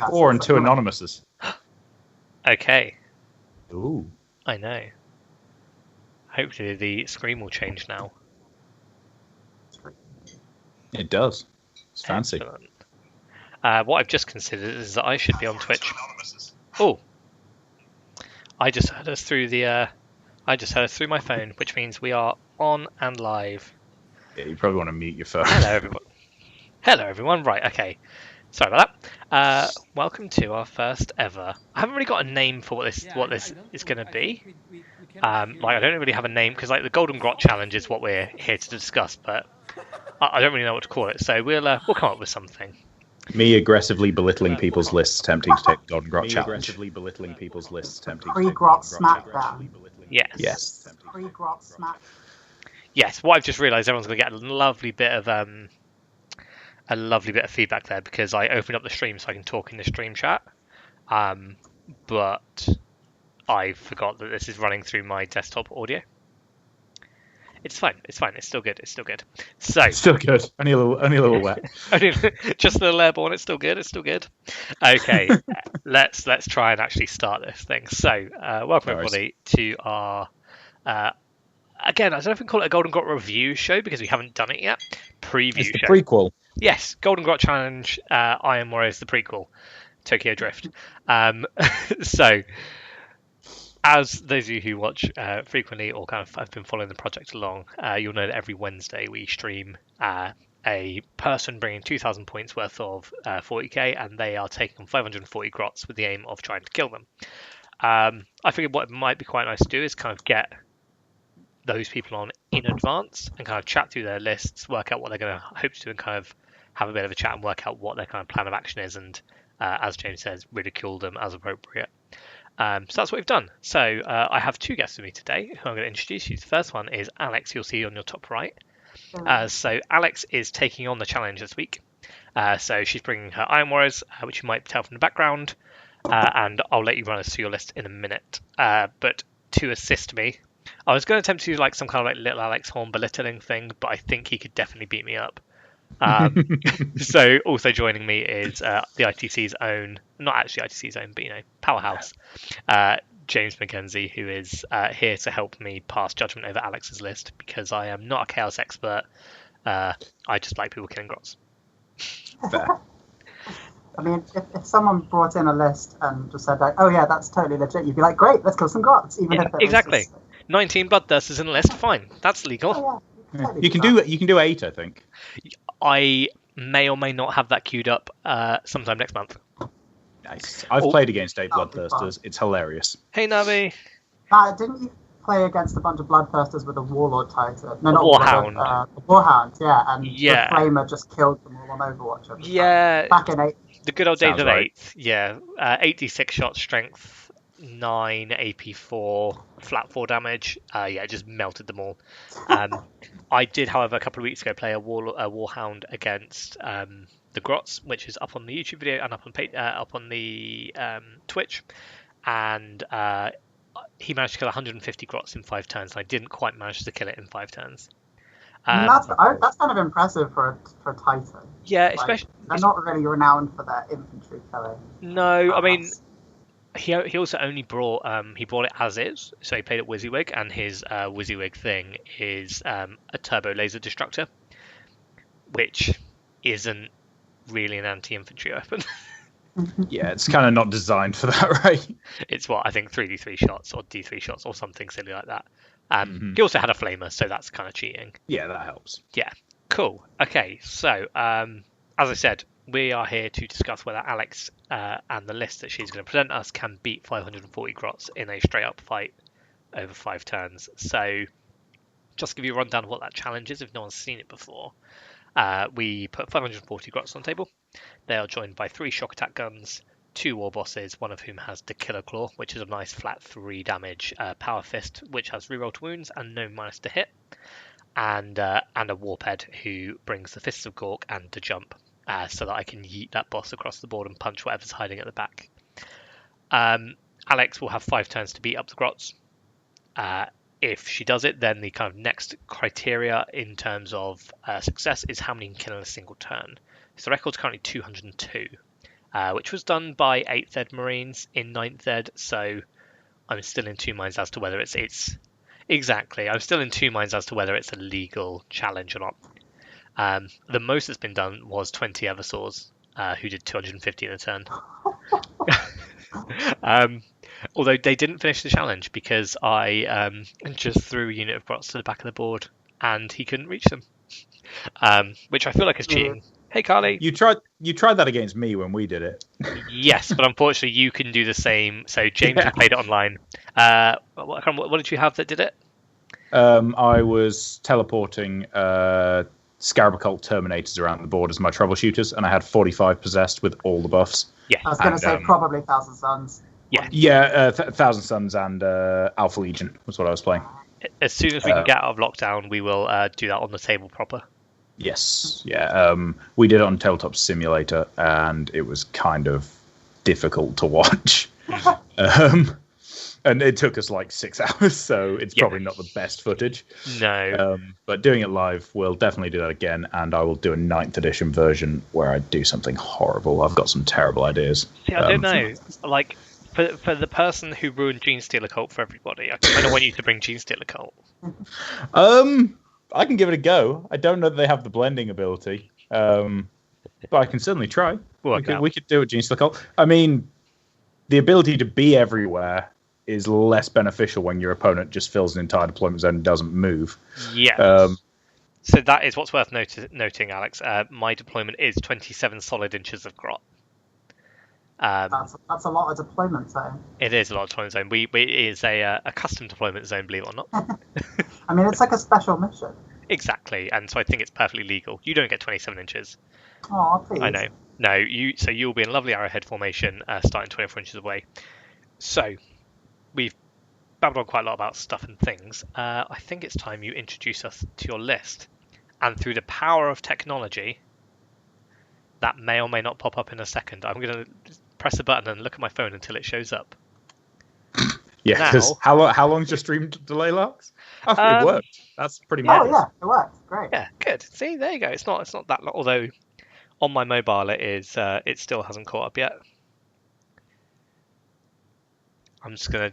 4 and 2 anonymouses. Okay. Ooh. I know. Hopefully the screen will change now. It does. It's fancy. Excellent. What I've just considered is that I should be on Twitch. Oh, I just heard us through my phone, which means we are on and live. Yeah, you probably want to mute your phone. Hello, everyone. Hello, everyone. Right, okay. Sorry about that. Welcome to our first ever. I haven't really got a name for what this is going to be. I don't really have a name because the Golden Grot Challenge is what we're here to discuss, but I don't really know what to call it. So we'll come up with something. Me aggressively belittling people's lists, attempting to take Golden Grot Challenge. Pre-Grot Smackdown. Yes. Pre-Grot Smack. Yes. What I've just realised, everyone's going to get a lovely bit of feedback there because I opened up the stream so I can talk in the stream chat. But I forgot that this is running through my desktop audio. It's fine. It's still good. So still good. Only a little wet. Just a little airborne. It's still good. Okay. let's try and actually start this thing. So welcome everybody to our again, I don't know if we can call it a Golden Grot review show because we haven't done it yet. It's the prequel. Yes, Golden Grot Challenge, Iron Warriors, the prequel, Tokyo Drift. So, as those of you who watch frequently or kind of have been following the project along, you'll know that every Wednesday we stream a person bringing 2,000 points worth of 40k, and they are taking on 540 grots with the aim of trying to kill them. I figured what it might be quite nice to do is kind of get those people on in advance and kind of chat through their lists, work out what they're going to hope to do, and kind of have a bit of a chat and work out what their kind of plan of action is, and as James says, ridicule them as appropriate. So that's what we've done. So I have two guests with me today who I'm going to introduce you. The first one is Alex, you'll see on your top right. So Alex is taking on the challenge this week. So she's bringing her Iron Warriors, which you might tell from the background, and I'll let you run us through your list in a minute. But to assist me, I was going to attempt to do some kind of little Alex Horn belittling thing, but I think he could definitely beat me up. So also joining me is the ITC's own, not actually ITC's own, but powerhouse, James McKenzie, who is here to help me pass judgment over Alex's list because I am not a chaos expert. I just like people killing grots. I mean, if someone brought in a list and just said oh yeah, that's totally legit, you'd be like, great, let's kill some grots. Even if it exactly. Was just... 19 bloodthirsters in the list, fine, that's legal. Oh, yeah. You can do 8, I think. I may or may not have that queued up sometime next month. Nice. I've played against 8 bloodthirsters. It's hilarious. Hey Navi. Didn't you play against a bunch of bloodthirsters with a warlord titan? No, not warhound. A warhound, yeah. And the flamer just killed them all on Overwatch. Yeah. Back in 8. The good old days of 8. Yeah. 8d6 shot strength, 9 AP4, flat 4 damage. It just melted them all. I did, however, a couple of weeks ago play a warhound against the Grots, which is up on the YouTube video and up on the Twitch, and he managed to kill 150 Grots in 5 turns. And I didn't quite manage to kill it in 5 turns. That's kind of impressive for a Titan. Yeah, especially they're not really renowned for their infantry killing. No, I mean. He also only brought it as is, so he played it WYSIWYG, and his WYSIWYG thing is a turbo laser destructor, which isn't really an anti-infantry weapon. Yeah, it's kind of not designed for that, right? It's I think 3d3 shots or d3 shots or something silly like that. He also had a flamer, so that's kind of cheating. Yeah, that helps. Yeah, cool. Okay, so as I said, we are here to discuss whether Alex and the list that she's going to present us can beat 540 grots in a straight-up fight over 5 turns. So just to give you a rundown of what that challenge is, if no one's seen it before. We put 540 grots on the table. They are joined by 3 shock attack guns, 2 war bosses, one of whom has the Killer Claw, which is a nice flat 3 damage power fist, which has reroll to wounds and no minus to hit, and a warped who brings the Fists of Gork and the jump. So that I can yeet that boss across the board and punch whatever's hiding at the back. Alex will have 5 turns to beat up the grots. If she does it, then the kind of next criteria in terms of success is how many you can kill in a single turn. So the record's currently 202. which was done by 8th Ed Marines in 9th Ed. So I'm still in two minds as to whether it's exactly. I'm still in two minds as to whether it's a legal challenge or not. The most that's been done was 20 Eversaws, who did 250 in a turn. Although they didn't finish the challenge because I just threw a unit of Grots to the back of the board and he couldn't reach them, which I feel like is cheating. Hey, Carly. You tried that against me when we did it. Yes, but unfortunately you can do the same. So James has played it online. What did you have that did it? I was teleporting Scarab Occult Terminators around the board as my troubleshooters, and I had 45 possessed with all the buffs. Yeah, I was going to say probably Thousand Suns. Yeah, Thousand Suns and Alpha Legion was what I was playing. As soon as we can get out of lockdown, we will do that on the table proper. Yes, yeah. We did it on Tabletop Simulator, and it was kind of difficult to watch. And it took us like 6 hours, so it's probably not the best footage. No. But doing it live, we'll definitely do that again, and I will do a 9th edition version where I do something horrible. I've got some terrible ideas. See, I don't know. Like, for the person who ruined Genestealer Cult for everybody, I kind of want you to bring Genestealer Cult. I can give it a go. I don't know that they have the blending ability, but I can certainly try. We could do it, Genestealer Cult. I mean, the ability to be everywhere is less beneficial when your opponent just fills an entire deployment zone and doesn't move. Yeah. So that is what's worth noting, Alex. My deployment is 27 solid inches of Grot. That's a lot of deployment zone. It is a lot of deployment zone. It is a custom deployment zone, believe it or not. I mean, it's like a special mission. Exactly, and so I think it's perfectly legal. You don't get 27 inches. Oh, please. I know. No, you'll be in lovely arrowhead formation, starting 24 inches away. So we've babbled on quite a lot about stuff and things. I think it's time you introduce us to your list. And through the power of technology, that may or may not pop up in a second. I'm going to press a button and look at my phone until it shows up. Yeah, because how long's your stream delay last? It worked. That's pretty much. Oh yeah, it worked. Great. Yeah, good. See, there you go. It's not that long. Although on my mobile it is. It still hasn't caught up yet. I'm just gonna,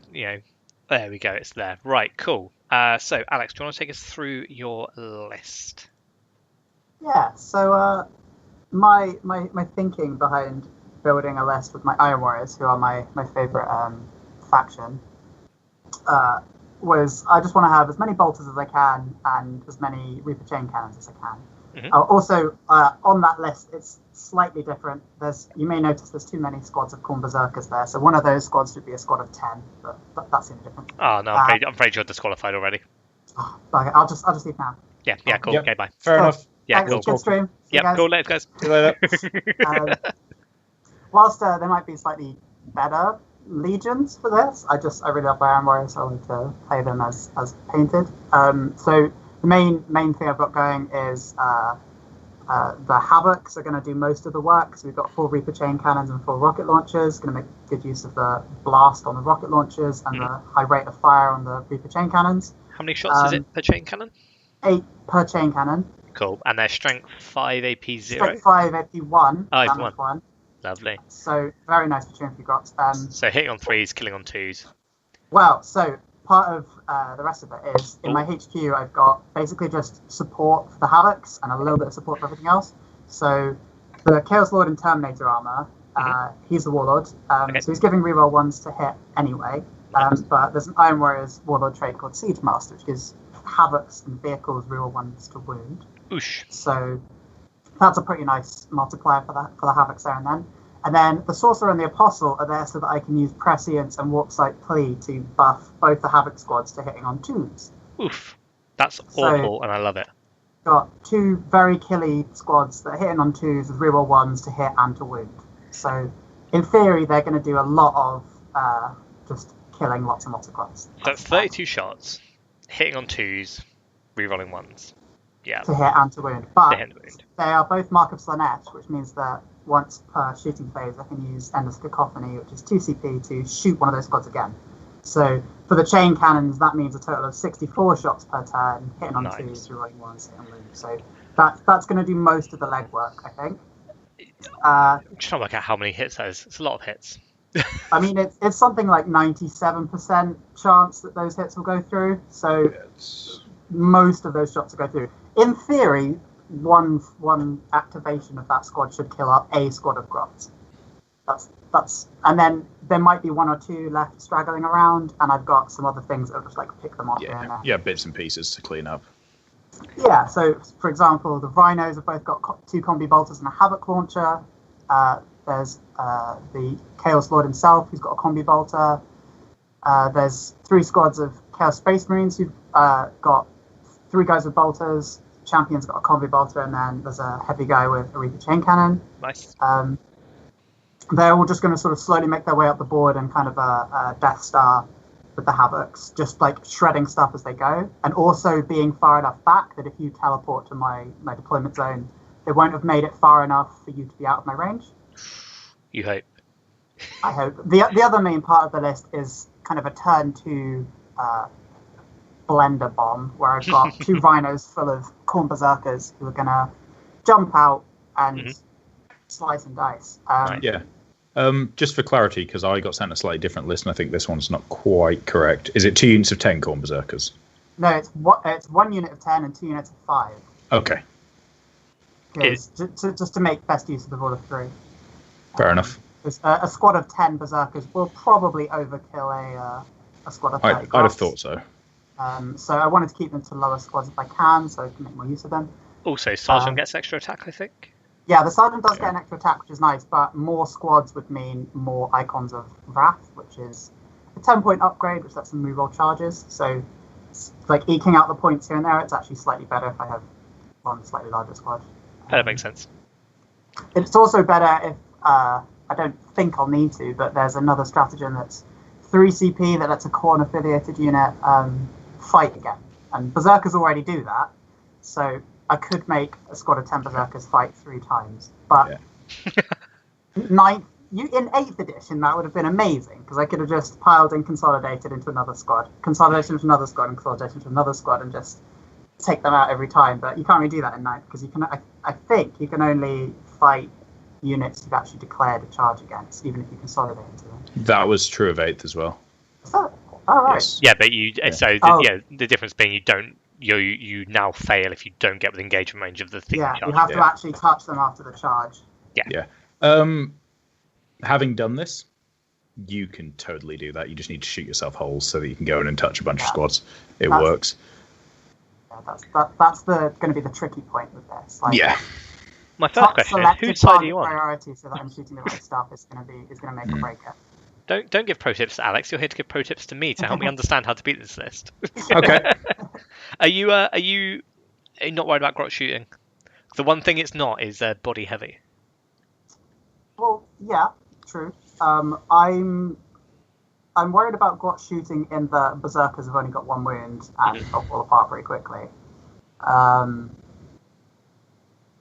there we go. It's there. Right, cool. So Alex, do you want to take us through your list? Yeah. So my thinking behind building a list with my Iron Warriors, who are my favorite faction, was I just want to have as many bolters as I can and as many Reaper chain cannons as I can. Mm-hmm. Also, on that list, it's slightly different. You may notice there's too many squads of Khorne Berserkers there, so one of those squads should be a squad of 10, but that's the difference. Oh no, I'm afraid you're disqualified already. Okay, I'll just leave now. Yeah, cool. Yep. Okay, bye. Fair enough. Yeah, thanks, cool. Good stream. Yeah, cool. Later, guys. See you later. Whilst there might be slightly better legions for this, I really love Iron Warriors, so I want to play them as painted. So the main thing I've got going is the Havocs are going to do most of the work. So we've got 4 Reaper chain cannons and 4 rocket launchers. Going to make good use of the blast on the rocket launchers and the high rate of fire on the Reaper chain cannons. How many shots is it per chain cannon? 8 per chain cannon. Cool. And their strength 5 AP 0. Strength 5 AP 1. Oh, it's damage 1. Lovely. So very nice for Trinity Grots. So hitting on 3s, killing on 2s. Well, so part of the rest of it is in my HQ I've got basically just support for the Havocs and a little bit of support for everything else. So the Chaos Lord and Terminator armor, he's the Warlord, so he's giving reroll 1s to hit anyway. But there's an Iron Warriors Warlord trait called Siege Master, which gives Havocs and vehicles reroll 1s to wound. Oosh. So that's a pretty nice multiplier for the Havocs there and then. And then the Sorcerer and the Apostle are there so that I can use Prescience and Warpsight Plea to buff both the Havoc squads to hitting on 2s. Oof. That's awful, and I love it. Got 2 very killy squads that are hitting on 2s with reroll 1s to hit and to wound. So in theory, they're going to do a lot of just killing lots and lots of squads. So that's 32 shots, hitting on 2s, rerolling 1s. Yeah. To hit and to wound. But they are both Mark of Slanesh, which means that once per shooting phase, I can use Endless Cacophony, which is 2 CP, to shoot one of those squads again. So for the chain cannons, that means a total of 64 shots per turn, hitting on 2s, rerolling 1s, hitting on wounds. So that's going to do most of the legwork, I think. I'm just trying to work out how many hits that is. It's a lot of hits. I mean, it's something like 97% chance that those hits will go through. So most of those shots will go through. In theory, one activation of that squad should kill up a squad of Grots. That's and then there might be one or two left straggling around, and I've got some other things that will just like pick them off here and there. Yeah, bits and pieces to clean up. Yeah, so for example, the Rhinos have both got 2 combi bolters and a Havoc launcher. There's the Chaos Lord himself, who's got a combi bolter. There's 3 squads of Chaos Space Marines who've got 3 guys with bolters. Champion's got a combi bolter, and then there's a heavy guy with a Reaper chain cannon. Nice. They're all just going to sort of slowly make their way up the board and kind of a Death Star with the Havocs, just like shredding stuff as they go, and also being far enough back that if you teleport to my deployment zone, they won't have made it far enough for you to be out of my range. You hope. I hope. The other main part of the list is kind of a turn 2 blender bomb, where I've got 2 Rhinos full of Khorne Berserkers who are going to jump out and slice and dice. Yeah. Just for clarity, because I got sent a slightly different list, and I think this one's not quite correct. Is it 2 units of 10 Khorne Berserkers? No, it's 1 unit of 10 and 2 units of 5. Okay. Just to make best use of the rule of 3. Fair enough. A squad of 10 Berserkers will probably overkill a squad of 30. I'd have thought so. So I wanted to keep them to lower squads if I can, so I can make more use of them. Also, Sergeant gets extra attack, I think. Yeah, the Sergeant does get an extra attack, which is nice, but more squads would mean more Icons of Wrath, which is a 10-point upgrade, which lets them move all charges. So, like, eking out the points here and there, it's actually slightly better if I have one slightly larger squad. That makes sense. It's also better if, I don't think I'll need to, but there's another stratagem that's 3 CP that lets a Khorne-affiliated unit fight again. And Berserkers already do that, so I could make a squad of 10 Berserkers fight 3 times, but in 8th edition that would have been amazing, because I could have just piled and consolidated into another squad, consolidated into another squad, and consolidated into another squad, and just take them out every time. But you can't really do that in 9th, because you can. I think you can only fight units you've actually declared a charge against, even if you consolidate into them. That was true of 8th as well. So, all right. Yes. Yeah, but the difference being you now fail if you don't get within engagement range of the thing. Yeah, you have to actually touch them after the charge. Yeah. Having done this, you can totally do that. You just need to shoot yourself holes so that you can go in and touch a bunch of squads. It works. Yeah, that's going to be the tricky point with this. Like, My first question is, whose side are you on? Priority so that I'm shooting the right stuff is going to make a break it. Don't give pro tips to Alex. You're here to give pro tips to me to help me understand how to beat this list. Okay. Are you not worried about Grot shooting? The one thing it's not is body heavy. Well, yeah, true. I'm worried about Grot shooting in the Berserkers have only got 1 wound and they'll fall apart very quickly.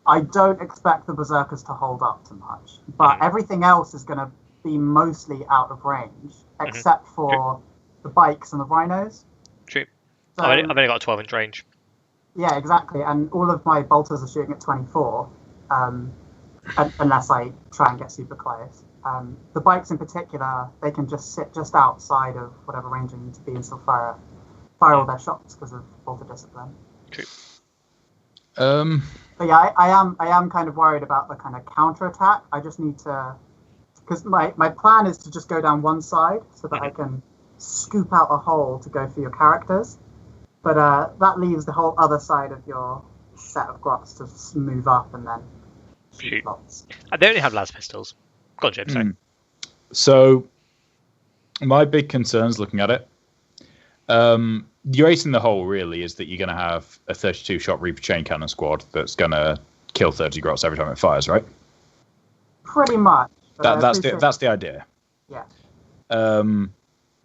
I don't expect the Berserkers to hold up too much, but everything else is going to be mostly out of range, except for the bikes and the Rhinos. True. So, I've only got a 12-inch range. Yeah, exactly. And all of my bolters are shooting at 24, unless I try and get super close. The bikes in particular, they can just sit just outside of whatever range I need to be and still fire all their shots because of bolter discipline. True. But yeah, I am kind of worried about the kind of counter attack. I just need to, because my plan is to just go down one side so that I can scoop out a hole to go for your characters. But that leaves the whole other side of your set of Grots to move up and then shoot lots. They only have las pistols. Go on, James. Sorry. So my big concerns looking at it, your ace in the hole really is that you're going to have a 32-shot Reaper chain cannon squad that's going to kill 30 Grots every time it fires, right? Pretty much. That's the idea. Yeah.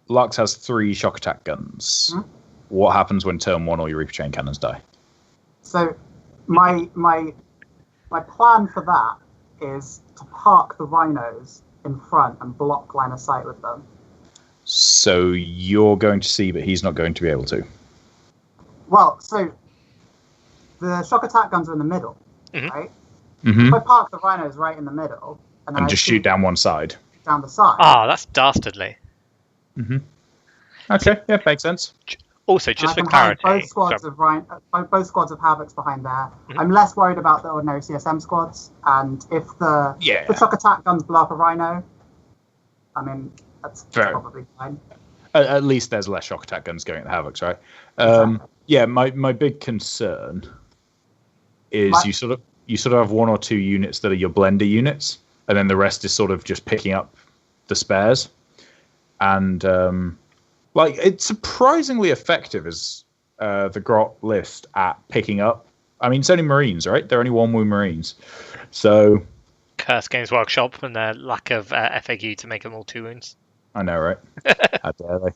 Lux has 3 shock attack guns. What happens when turn 1 all your Reaper chain cannons die? So my plan for that is to park the Rhinos in front and block line of sight with them. So you're going to see, but he's not going to be able to. Well, so the shock attack guns are in the middle, right? If I park the rhinos right in the middle and then just shoot down one side, down the side. That's dastardly. Okay, yeah, makes sense. Also, just for clarity, clarity, both squads of Havocs behind there. I'm less worried about the ordinary CSM squads, and if the shock attack guns blow up a rhino, I mean that's probably fine. At least there's less shock attack guns going at the Havocs, right? Exactly. Yeah, my big concern is you sort of have one or two units that are your blender units, and then the rest is sort of just picking up the spares, and it's surprisingly effective as the Grot list at picking up. I mean, it's only Marines, right? They're only one wound Marines, so curse Games Workshop and their lack of FAQ to make them all 2 wounds. I know, right? How dare they?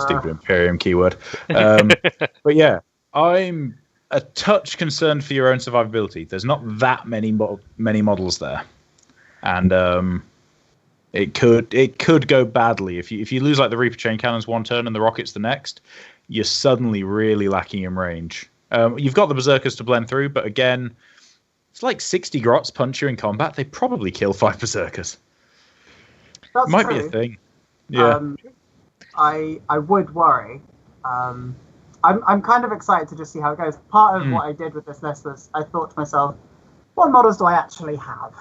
Stupid Imperium keyword. But yeah, I'm a touch concerned for your own survivability. There's not that many models there, and it could go badly if you lose like the Reaper chain cannons one turn and the rockets the next. You're suddenly really lacking in range. You've got the berserkers to blend through, but again, it's like 60 Grots punch you in combat. They probably kill 5 berserkers. That's Might true. be a thing. Yeah. I would worry. I'm kind of excited to just see how it goes. Part of what I did with this list was I thought to myself, what models do I actually have?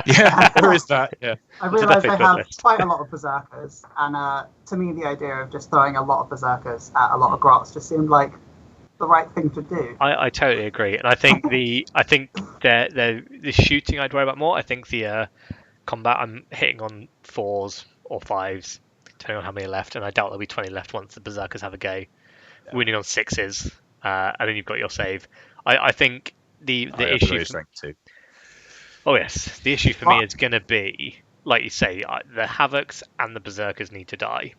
Yeah, there is that. Yeah. I realised I have quite a lot of berserkers, and to me, the idea of just throwing a lot of berserkers at a lot of Grots just seemed like the right thing to do. I totally agree, and I think the shooting I'd worry about more. I think the combat I'm hitting on 4s or 5s, depending on how many left, and I doubt there'll be 20 left once the berserkers have a go. Yeah. Winning on 6s, and then you've got your save. I think the issue. Oh yes, the issue for me is going to be, like you say, the Havocs and the berserkers need to die,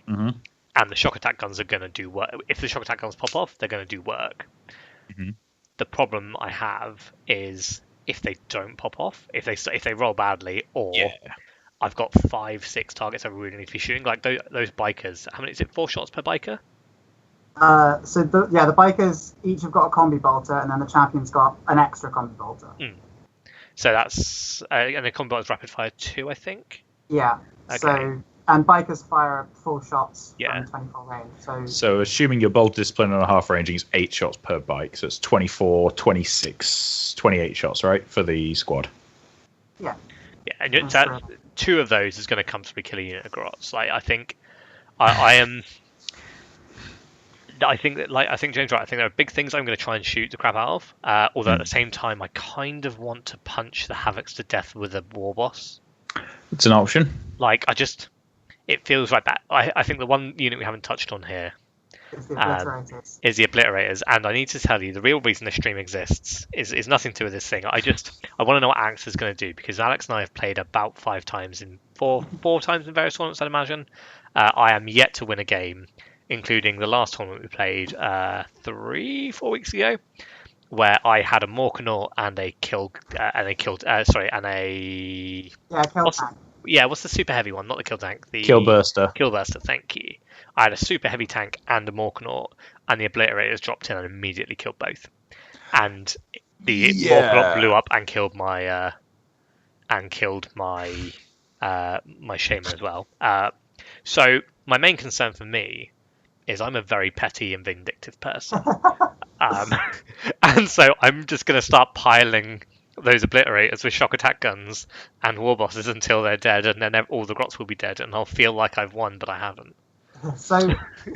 and the shock attack guns are going to do work. If the shock attack guns pop off, they're going to do work. The problem I have is if they don't pop off, if they roll badly, or I've got 5-6 targets I really need to be shooting. Like those bikers, how many is it? 4 shots per biker? The bikers each have got a combi bolter, and then the champion's got an extra combi bolter. So that's and the combi bolter is rapid fire 2, I think. Yeah. Okay. So and bikers fire full shots from 24 range. So assuming your bolt discipline on a half ranging is 8 shots per bike, so it's 24, 26, 28 shots, right, for the squad. Yeah. Yeah, and 2 of those is going to comfortably kill a unit of Grots. Like I think I think James right. I think there are big things I'm going to try and shoot the crap out of. Although at the same time, I kind of want to punch the Havocs to death with a war boss. It's an option. Like it feels like that. I think the one unit we haven't touched on here is the Obliterators. And I need to tell you, the real reason this stream exists is nothing to do with this thing. I want to know what Alex is going to do, because Alex and I have played about 5 times in four times in various tournaments, I'd imagine. I am yet to win a game, including the last tournament we played 3-4 weeks ago, where I had a Morkanaut and a kill tank. Yeah, what's the super heavy one? Not the kill tank. The Killburster. Killburster, thank you. I had a super heavy tank and a Morkanaut, and the Obliterators dropped in and immediately killed both. And the Morkanaut blew up and killed my my Shaman as well. So my main concern for me is I'm a very petty and vindictive person. And so I'm just going to start piling those Obliterators with shock attack guns and war bosses until they're dead, and then all the Grots will be dead, and I'll feel like I've won, but I haven't. So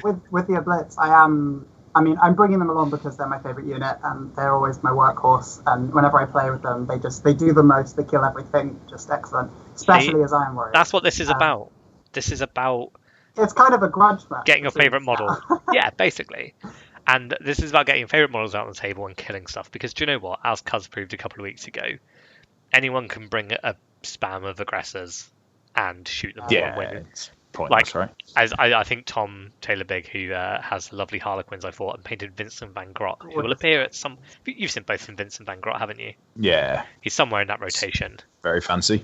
with the Oblits, I'm bringing them along because they're my favourite unit, and they're always my workhorse, and whenever I play with them, they do the most, they kill everything, just excellent, especially as Iron Warrior. That's what this is about. This is about... It's kind of a grudge match. Getting your favourite model. Yeah, basically. And this is about getting your favourite models out on the table and killing stuff. Because do you know what? As Cuz proved a couple of weeks ago, anyone can bring a spam of aggressors and shoot them and win. It's pointless, right? As I think Tom Taylor-Big, who has lovely Harlequins, I thought, and painted Vincent Van Grot, who will appear at some... You've seen both from Vincent Van Grot, haven't you? Yeah. He's somewhere in that rotation. Very fancy.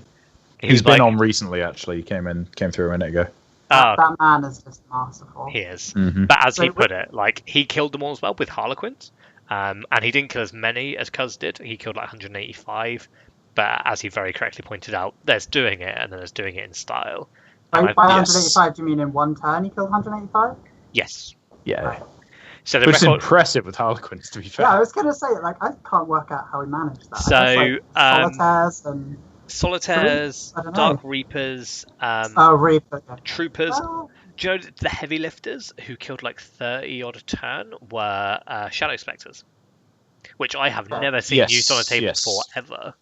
He's been on recently, actually. He came through a minute ago. That man is just masterful. He is. Mm-hmm. But as he put it, he killed them all as well with Harlequins. And he didn't kill as many as Cuz did. He killed like 185. But as he very correctly pointed out, there's doing it, and then there's doing it in style. By 185, do you mean in one turn he killed 185? Yes. Yeah. Right. So the Which is record... impressive with Harlequins, to be fair. Yeah, I was going to say, like, I can't work out how he managed that. So, I guess, like, solitaires and... Dark Reapers, Reaper, yeah. Troopers. Well, Do you know the heavy lifters who killed like 30 odd a turn were Shadow Spectres, which I have never seen used on a table before ever.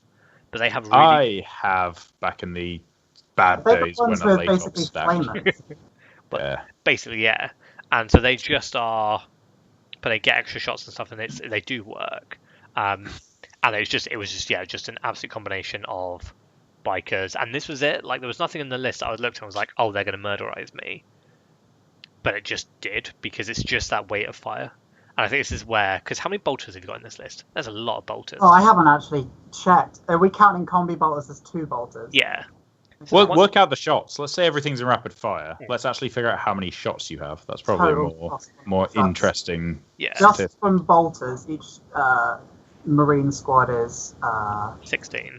But they have really... I have back in the bad days when a late op stacked. But basically, yeah. And so they just are, but they get extra shots and stuff, and they do work. And it was just an absolute combination of bikers. And this was it. Like, there was nothing in the list I looked and was like, oh, they're going to murderize me. But it just did, because it's just that weight of fire. And I think this is where, because how many bolters have you got in this list? There's a lot of bolters. Oh, I haven't actually checked. Are we counting combi bolters as 2 bolters? Yeah. Work out the shots. Let's say everything's in rapid fire. Let's actually figure out how many shots you have. That's probably more interesting. Yeah. Just from bolters, each Marine squad is 16.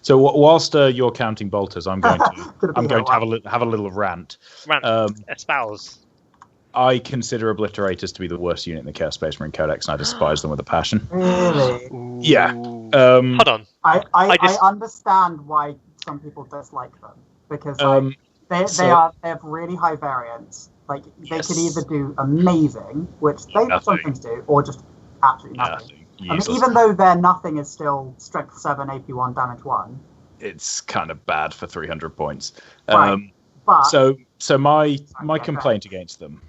So whilst you're counting bolters, I'm going to have a little rant. Espouse. I consider obliterators to be the worst unit in the Chaos Space Marine Codex, and I despise them with a passion. Really? Yeah. Hold on. I understand why some people dislike them, because they have really high variance. Like, they could either do amazing, which they sometimes do, or just absolutely nothing. I mean, even though their nothing is still strength 7, AP 1, damage 1. It's kind of bad for 300 points. Right. But so my complaint against them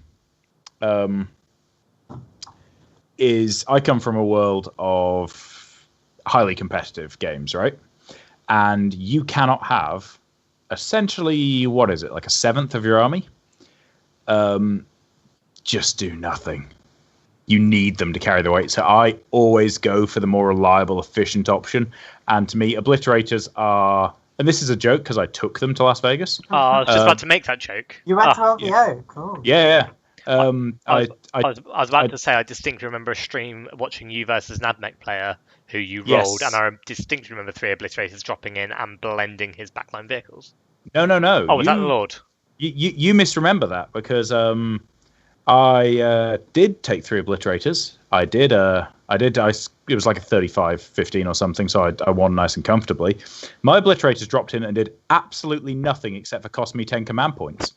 is I come from a world of highly competitive games, right? And you cannot have essentially, what is it, like a seventh of your army? Just do nothing. You need them to carry the weight. So I always go for the more reliable, efficient option. And to me, obliterators are... And this is a joke because I took them to Las Vegas. Oh, I was just about to make that joke. You went to LVO, cool. Yeah. I was about to say, I distinctly remember a stream watching you versus an Admech player who you rolled, and I distinctly remember 3 obliterators dropping in and blending his backline vehicles. No. Oh, was that the Lord? You misremember that, because I did take 3 obliterators. It was like a 35-15 or something, so I won nice and comfortably. My obliterators dropped in and did absolutely nothing except for cost me 10 command points.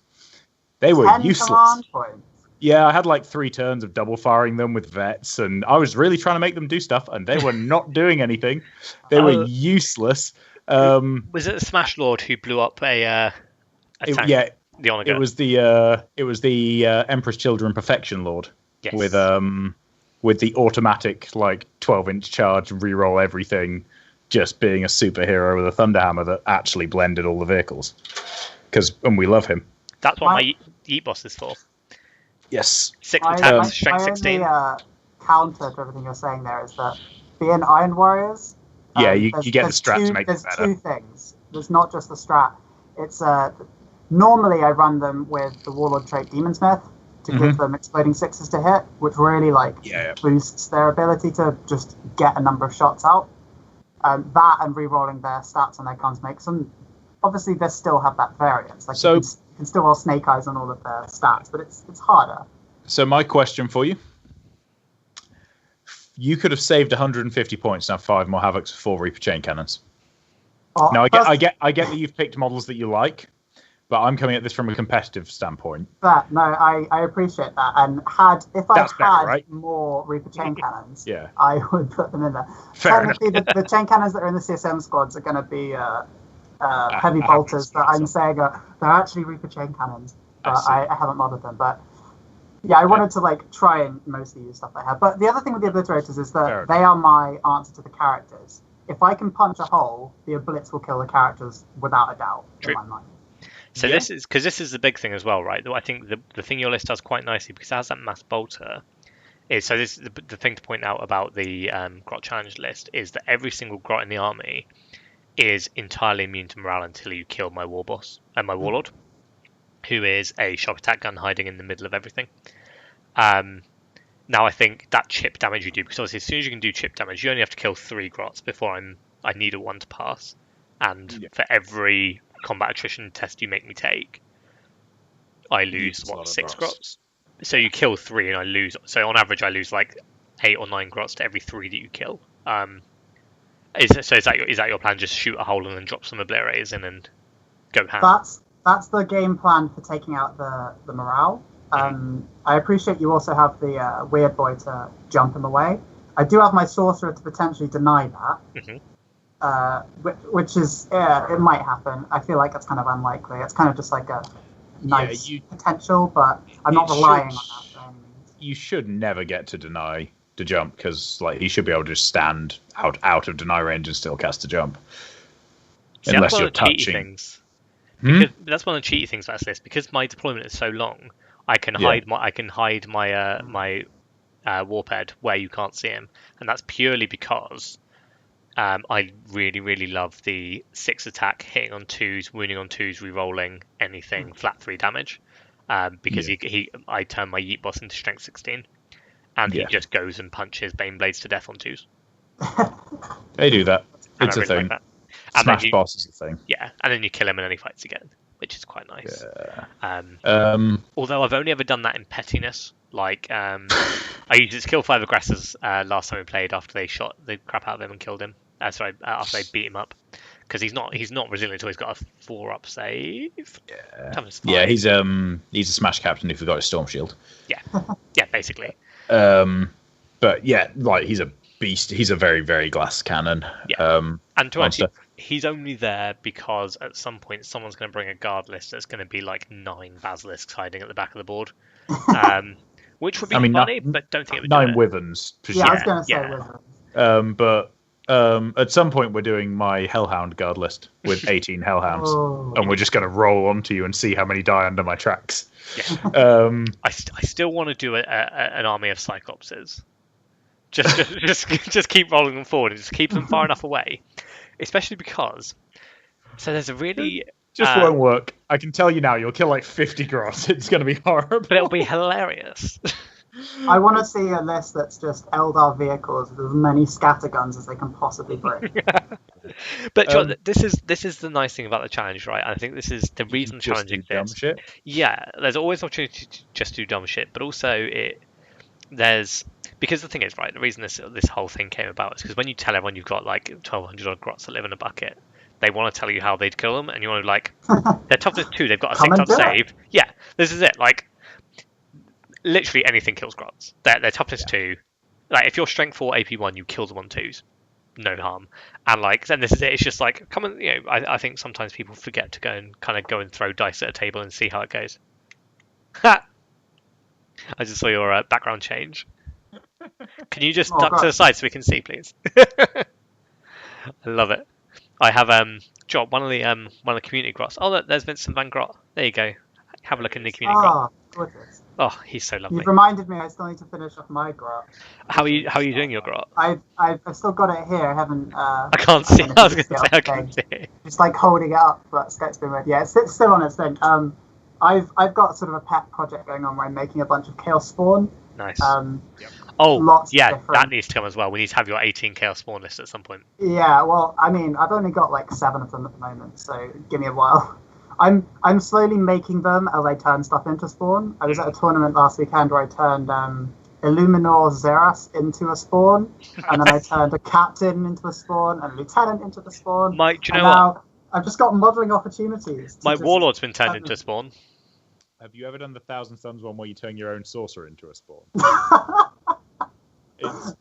They were useless. Command points? Yeah, I had like 3 turns of double firing them with vets, and I was really trying to make them do stuff, and they were not doing anything. They were useless. Was it the Smash Lord who blew up a tank? Yeah, the Onager. It was the Emperor's Children Perfection Lord. Yes. With the automatic like 12-inch charge, reroll everything, just being a superhero with a Thunderhammer that actually blended all the vehicles. And we love him. That's what my Yeet Boss is for. Yes. 6 attacks, strength 16. My only counter to everything you're saying there is that being Iron Warriors... Yeah, you get the strat to make it better. There's 2 things. There's not just the strat. It's normally I run them with the Warlord trait Demon Smith to give them exploding 6s to hit, which really boosts their ability to just get a number of shots out. That and re-rolling their stats on their guns makes them... Obviously, they still have that variance. Like, you can still roll Snake Eyes on all of their stats, but it's harder. So my question for you: you could have saved 150 points and have 5 more Havocs, 4 Reaper Chain Cannons. Now I get that you've picked models that you like, but I'm coming at this from a competitive standpoint. I appreciate that. And if I had more Reaper Chain Cannons, I would put them in there. Fair enough. The chain cannons that are in the CSM squads are going to be heavy bolters that I'm saying they're actually Reaper Chain Cannons, but I haven't modded them. But yeah, I wanted to try and mostly use stuff I have. But the other thing with the obliterators is that they are my answer to the characters. If I can punch a hole, the oblits will kill the characters without a doubt. In my mind. So this is the big thing as well, right? I think the thing your list does quite nicely, because it has that mass bolter, is this is the thing to point out about the Grot challenge list is that every single Grot in the army is entirely immune to morale until you kill my war boss and my warlord, who is a sharp attack gun hiding in the middle of everything. Now I think that chip damage you do, because obviously as soon as you can do chip damage, you only have to kill 3 Grots before I need a 1 to pass. And for every combat attrition test you make me take, I lose 6 Grots. So you kill 3 and I lose. So on average, I lose like 8 or 9 Grots to every 3 that you kill. Is that your plan? Just shoot a hole and then drop some obliterators in and go ham? That's the game plan for taking out the morale. I appreciate you also have the weird boy to jump him away. I do have my sorcerer to potentially deny that, which is it might happen. I feel like it's kind of unlikely. It's kind of just like a nice potential, but I'm not relying on that by any means. You should never get to deny to jump, because like he should be able to just stand out of deny range and still cast a jump. See, unless you're touching things. Because that's one of the cheaty things about this. Because my deployment is so long, I can hide my warped where you can't see him, and that's purely because I really, really love the 6 attack, hitting on 2s, wounding on 2s, rerolling anything flat 3 damage. Because I turn my Yeet boss into strength 16, and he just goes and punches Bane Blades to death on 2s. They do that. It's a thing. Like Smash boss is a thing. Yeah, and then you kill him and then he fights again, which is quite nice. Yeah. Although I've only ever done that in pettiness. Like, I used to kill 5 aggressors last time we played after they shot the crap out of him and killed him. After they beat him up. Because he's not resilient, so he's got a 4-up save. Yeah, he's a Smash captain who forgot his Storm Shield. Yeah, basically. But yeah, like he's a beast. He's a very, very glass cannon. And to actually, he's only there because at some point someone's going to bring a guard list that's going to be like 9 basilisks hiding at the back of the board, which would be funny, but don't think it would 9 wyverns. Yeah, I was going to say wyverns. But at some point we're doing my Hellhound guard list with 18 Hellhounds, and we're just going to roll onto you and see how many die under my tracks. I still want to do an army of Cyclopses. Just keep rolling them forward and just keep them far enough away, especially because there's a really just won't work. I can tell you now, you'll kill like 50 Grot. It's going to be horrible, but it'll be hilarious. I want to see a list that's just Eldar vehicles with as many scatterguns as they can possibly bring. But John, this is the nice thing about the challenge, right? I think this is the reason the challenge exists. Yeah, there's always an opportunity to just do dumb shit, but also because the thing is, right, the reason this whole thing came about is because when you tell everyone you've got like 1,200 odd Grots that live in a bucket, they want to tell you how they'd kill them, and you want to like, they're toughness 2, they've got a 6-up save. Yeah, this is it. Like, literally anything kills Grots. They're toughness 2. Like, if you're strength 4, AP 1, you kill them on 2s. No harm. And like, then this is it. It's just like, come on, I think sometimes people forget to go and throw dice at a table and see how it goes. Ha! I just saw your background change. Can you just duck to the side so we can see, please? I love it. I have John, one of the community Grots. Oh, there's Vincent Van Grot. There you go. Have a look in the community Grot. Gorgeous. Oh, he's so lovely. You've reminded me. I still need to finish off my Grot. How are you doing your Grot? I've still got it here. I haven't. I can't see. I was going to say I can't see it. Just like holding it up, but Skype's been ready. Yeah, it's still on its thing. I've got sort of a pet project going on where I'm making a bunch of Chaos Spawn. Nice. Yep. Oh, yeah, that needs to come as well. We need to have your 18 Chaos Spawn list at some point. Yeah, well, I mean, I've only got like 7 of them at the moment, so give me a while. I'm slowly making them as I turn stuff into Spawn. I was at a tournament last weekend where I turned Illuminor Xeras into a Spawn, and then I turned a Captain into a Spawn, and a Lieutenant into the Spawn. Mike, do you know what? I've just got modelling opportunities. My Warlord's been turned into a Spawn. Have you ever done the Thousand Suns one where you turn your own Sorcerer into a Spawn?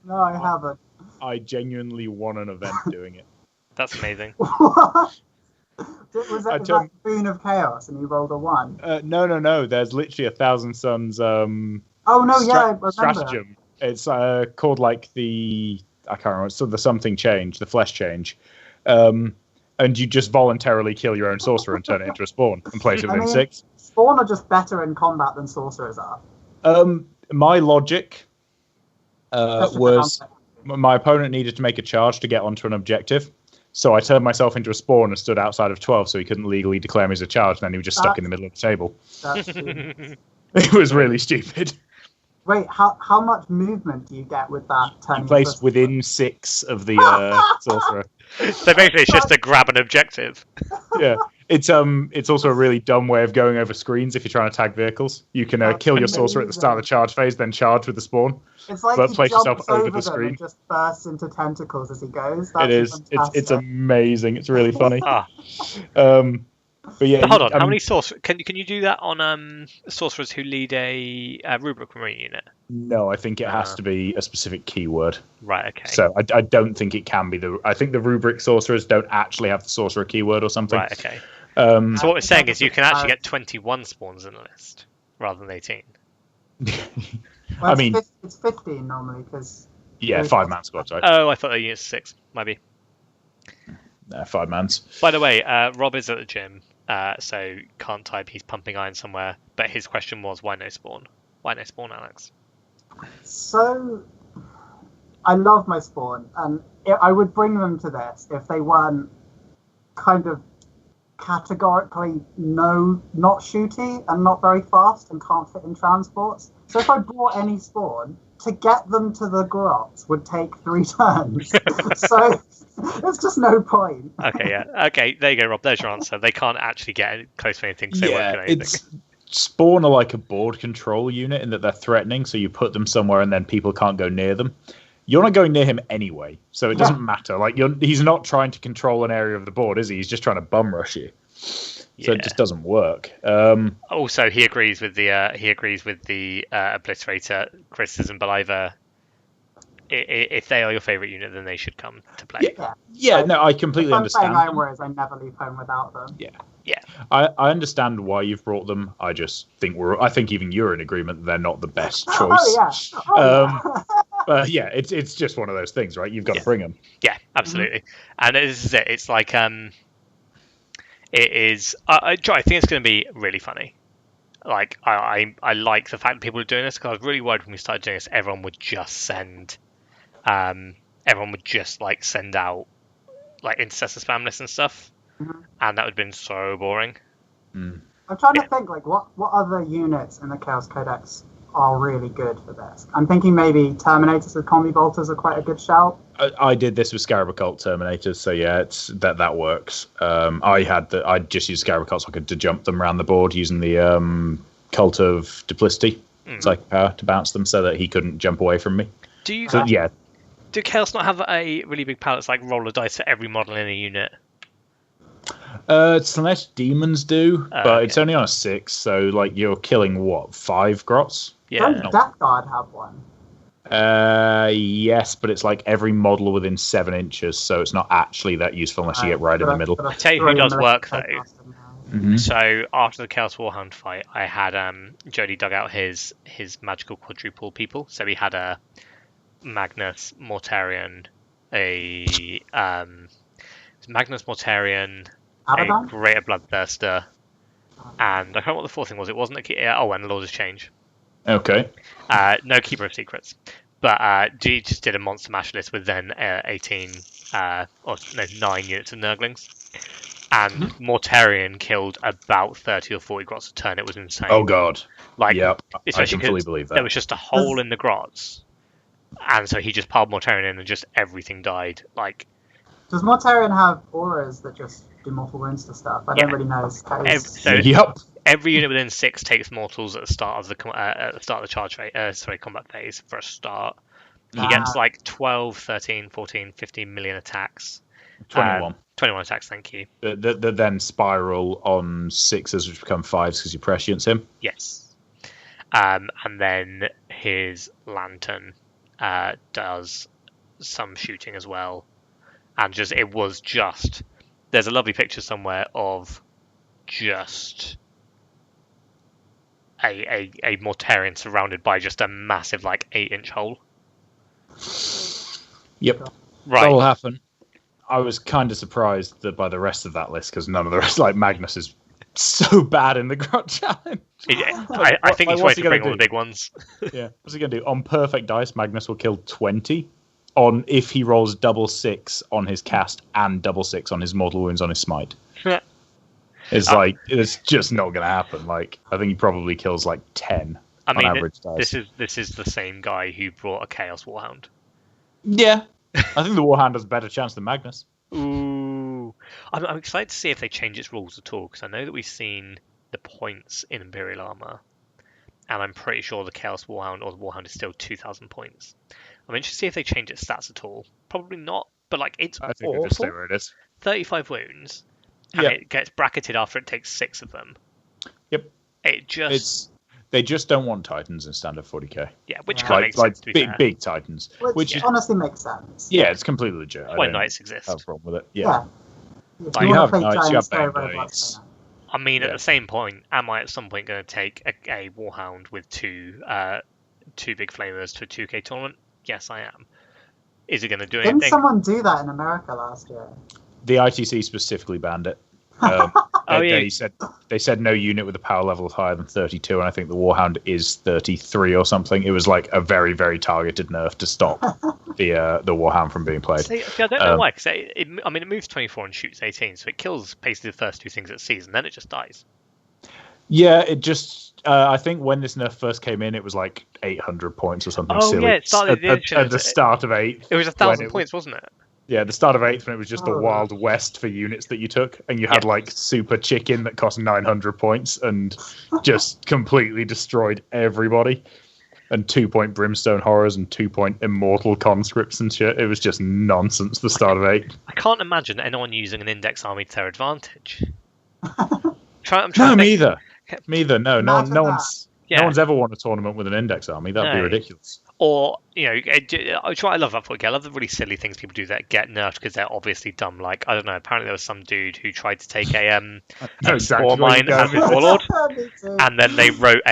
No, I haven't. I genuinely won an event doing it. That's amazing. What? Was that Boon of Chaos and you rolled a 1? No. There's literally a Thousand Suns stratagem. It's called like I can't remember, so the something change, the flesh change. And you just voluntarily kill your own sorcerer and turn it into a spawn and place it within 6. Spawn are just better in combat than sorcerers are. My logic was my opponent needed to make a charge to get onto an objective. So I turned myself into a spawn and stood outside of 12 so he couldn't legally declare me as a charge, and then he was just stuck in the middle of the table. It was really stupid. Wait, how much movement do you get with that? You place within 6 of the sorcerer. So basically, it's just to grab an objective. Yeah, it's also a really dumb way of going over screens if you're trying to tag vehicles. You can kill your sorcerer at the start of the charge phase, then charge with the spawn. It's like but he place jumps yourself over the screen. And just bursts into tentacles as he goes. It is. It's amazing. It's really funny. But yeah, hold on. How many sorcerers can you do that on sorcerers who lead a rubric marine unit? No, I think it has to be a specific keyword. Right. Okay. So I don't think it can be I think the rubric sorcerers don't actually have the sorcerer keyword or something. Right. Okay. So what we're saying is you can actually get 21 spawns in the list rather than 18. Well, I mean, it's 15 normally because. Yeah, 5-man squads, right? Oh, I thought they used 6. Maybe. 5-mans. By the way, Rob is at the gym, so can't type. He's pumping iron somewhere. But his question was, why no spawn? Why no spawn, Alex? So, I love my spawn, and I would bring them to this if they weren't kind of categorically not shooty and not very fast and can't fit in transports. So if I brought any spawn, to get them to the Grot would take 3 turns. So there's just no point. Okay, yeah. Okay, there you go, Rob. There's your answer. They can't actually get close to anything, so they won't do anything. Spawn are like a board control unit in that they're threatening, so you put them somewhere and then people can't go near them. You're not going near him anyway, so it doesn't matter. Like he's not trying to control an area of the board, is he? He's just trying to bum rush you. So it just doesn't work. Also, he agrees with the obliterator criticism, but either if they are your favourite unit, then they should come to play. Yeah, no, I completely understand. I'm playing Ironwares, I never leave home without them. Yeah. I understand why you've brought them. I just think I think even you're in agreement that they're not the best choice. But yeah, it's just one of those things, right? You've got to bring them. Yeah, absolutely. And this is it. It's like it is. I think it's going to be really funny. Like I like the fact that people are doing this because I was really worried when we started doing this. Everyone would just send out like intercessor spam lists and stuff, and that would have been so boring. I'm trying to think like what other units in the Chaos Codex are really good for this. I'm thinking maybe Terminators with Combi Bolters are quite a good shout. I did this with Scarab Occult Terminators, so yeah, it's that works. I just used Scarab Occult so I could jump them around the board using the Cult of Duplicity, Psychic Power, to bounce them so that he couldn't jump away from me. Do Chaos not have a really big palette that's like roll a dice for every model in a unit? Slanesh Demons do, but it's only on a 6, so like you're killing 5 Grots? Yeah. Does Death Guard have one? Yes, but it's like every model within 7 inches, so it's not actually that useful unless you get right in the middle. I'll tell you who does work though. So after the Chaos Warhound fight, I had Jody dug out his magical quadruple people. So he had a Magnus Mortarion, a Greater Bloodthirster, and I can't remember what the 4th thing was. It wasn't and Lord of Change. Okay. No Keeper of Secrets, but he just did a monster mash list with then 9 units of Nurglings, and Mortarion killed about 30 or 40 Grots a turn. It was insane. Oh god. Like, yep, I can fully believe that. There was just a hole in the Grots, and so he just piled Mortarion in, and just everything died. Like, does Mortarion have auras that just do mortal wounds to stuff? I don't really know. Every unit within 6 takes mortals at the start of the combat phase for a start. He gets like 12, 13, 14, 15 million attacks. 21. 21 attacks, thank you. The then spiral on 6s, which become 5s because you prescience him. Yes. And then his Lantern does some shooting as well. And there's a lovely picture somewhere of just a Mortarion surrounded by just a massive 8-inch hole. Yep. Right. That will happen. I was kind of surprised that by the rest of that list, because none of the rest, Magnus is so bad in the Grot challenge. I think he's waiting to bring all the big ones. Yeah. What's he going to do? On perfect dice, Magnus will kill 20. If he rolls double 6 on his cast and double 6 on his mortal wounds on his smite. It's it's just not going to happen. I think he probably kills 10. I mean, average dice. this is the same guy who brought a Chaos Warhound. Yeah, I think the Warhound has a better chance than Magnus. Ooh, I'm excited to see if they change its rules at all, because I know that we've seen the points in Imperial Armor, and I'm pretty sure the Chaos Warhound or the Warhound is still 2,000 points. I'm interested to see if they change its stats at all. Probably not, but like it's I think awful. just stay where it is. 35 wounds, and it gets bracketed after it takes 6 of them. Yep. They just don't want Titans in standard 40k. Yeah, which kind of makes sense. To be big Titans, which honestly makes sense. Yeah, it's completely legit. That's why Knights exist. Have a problem with it. Yeah. You have Knights, you have Bane. I mean, at the same point, am I at some point going to take a Warhound with two big flamers to a 2k tournament? Yes, I am. Is it going to do anything? Didn't someone do that in America last year? The ITC specifically banned it. They said no unit with a power level higher than 32, and I think the Warhound is 33 or something. It was like a very, very targeted nerf to stop the Warhound from being played. See, I don't know why, because it moves 24 and shoots 18, so it kills basically the first 2 things at season, then it just dies. Yeah, it just. I think when this nerf first came in, it was like 800 points or something silly. Yeah, it started at the start of 8th. It was 1,000 points, wasn't it? Yeah, the start of 8th when it was just the Wild West for units that you took, and you had like Super Chicken that cost 900 points and just completely destroyed everybody. And 2-point Brimstone Horrors and 2-point Immortal Conscripts and shit. It was just nonsense, the start of 8. I can't imagine anyone using an index army to their advantage. Me either. No one's ever won a tournament with an index army. That'd be ridiculous. Or, I love that 40k. I love the really silly things people do that get nerfed because they're obviously dumb. Like, I don't know, apparently there was some dude who tried to take a Spore Mine as his warlord, and then they wrote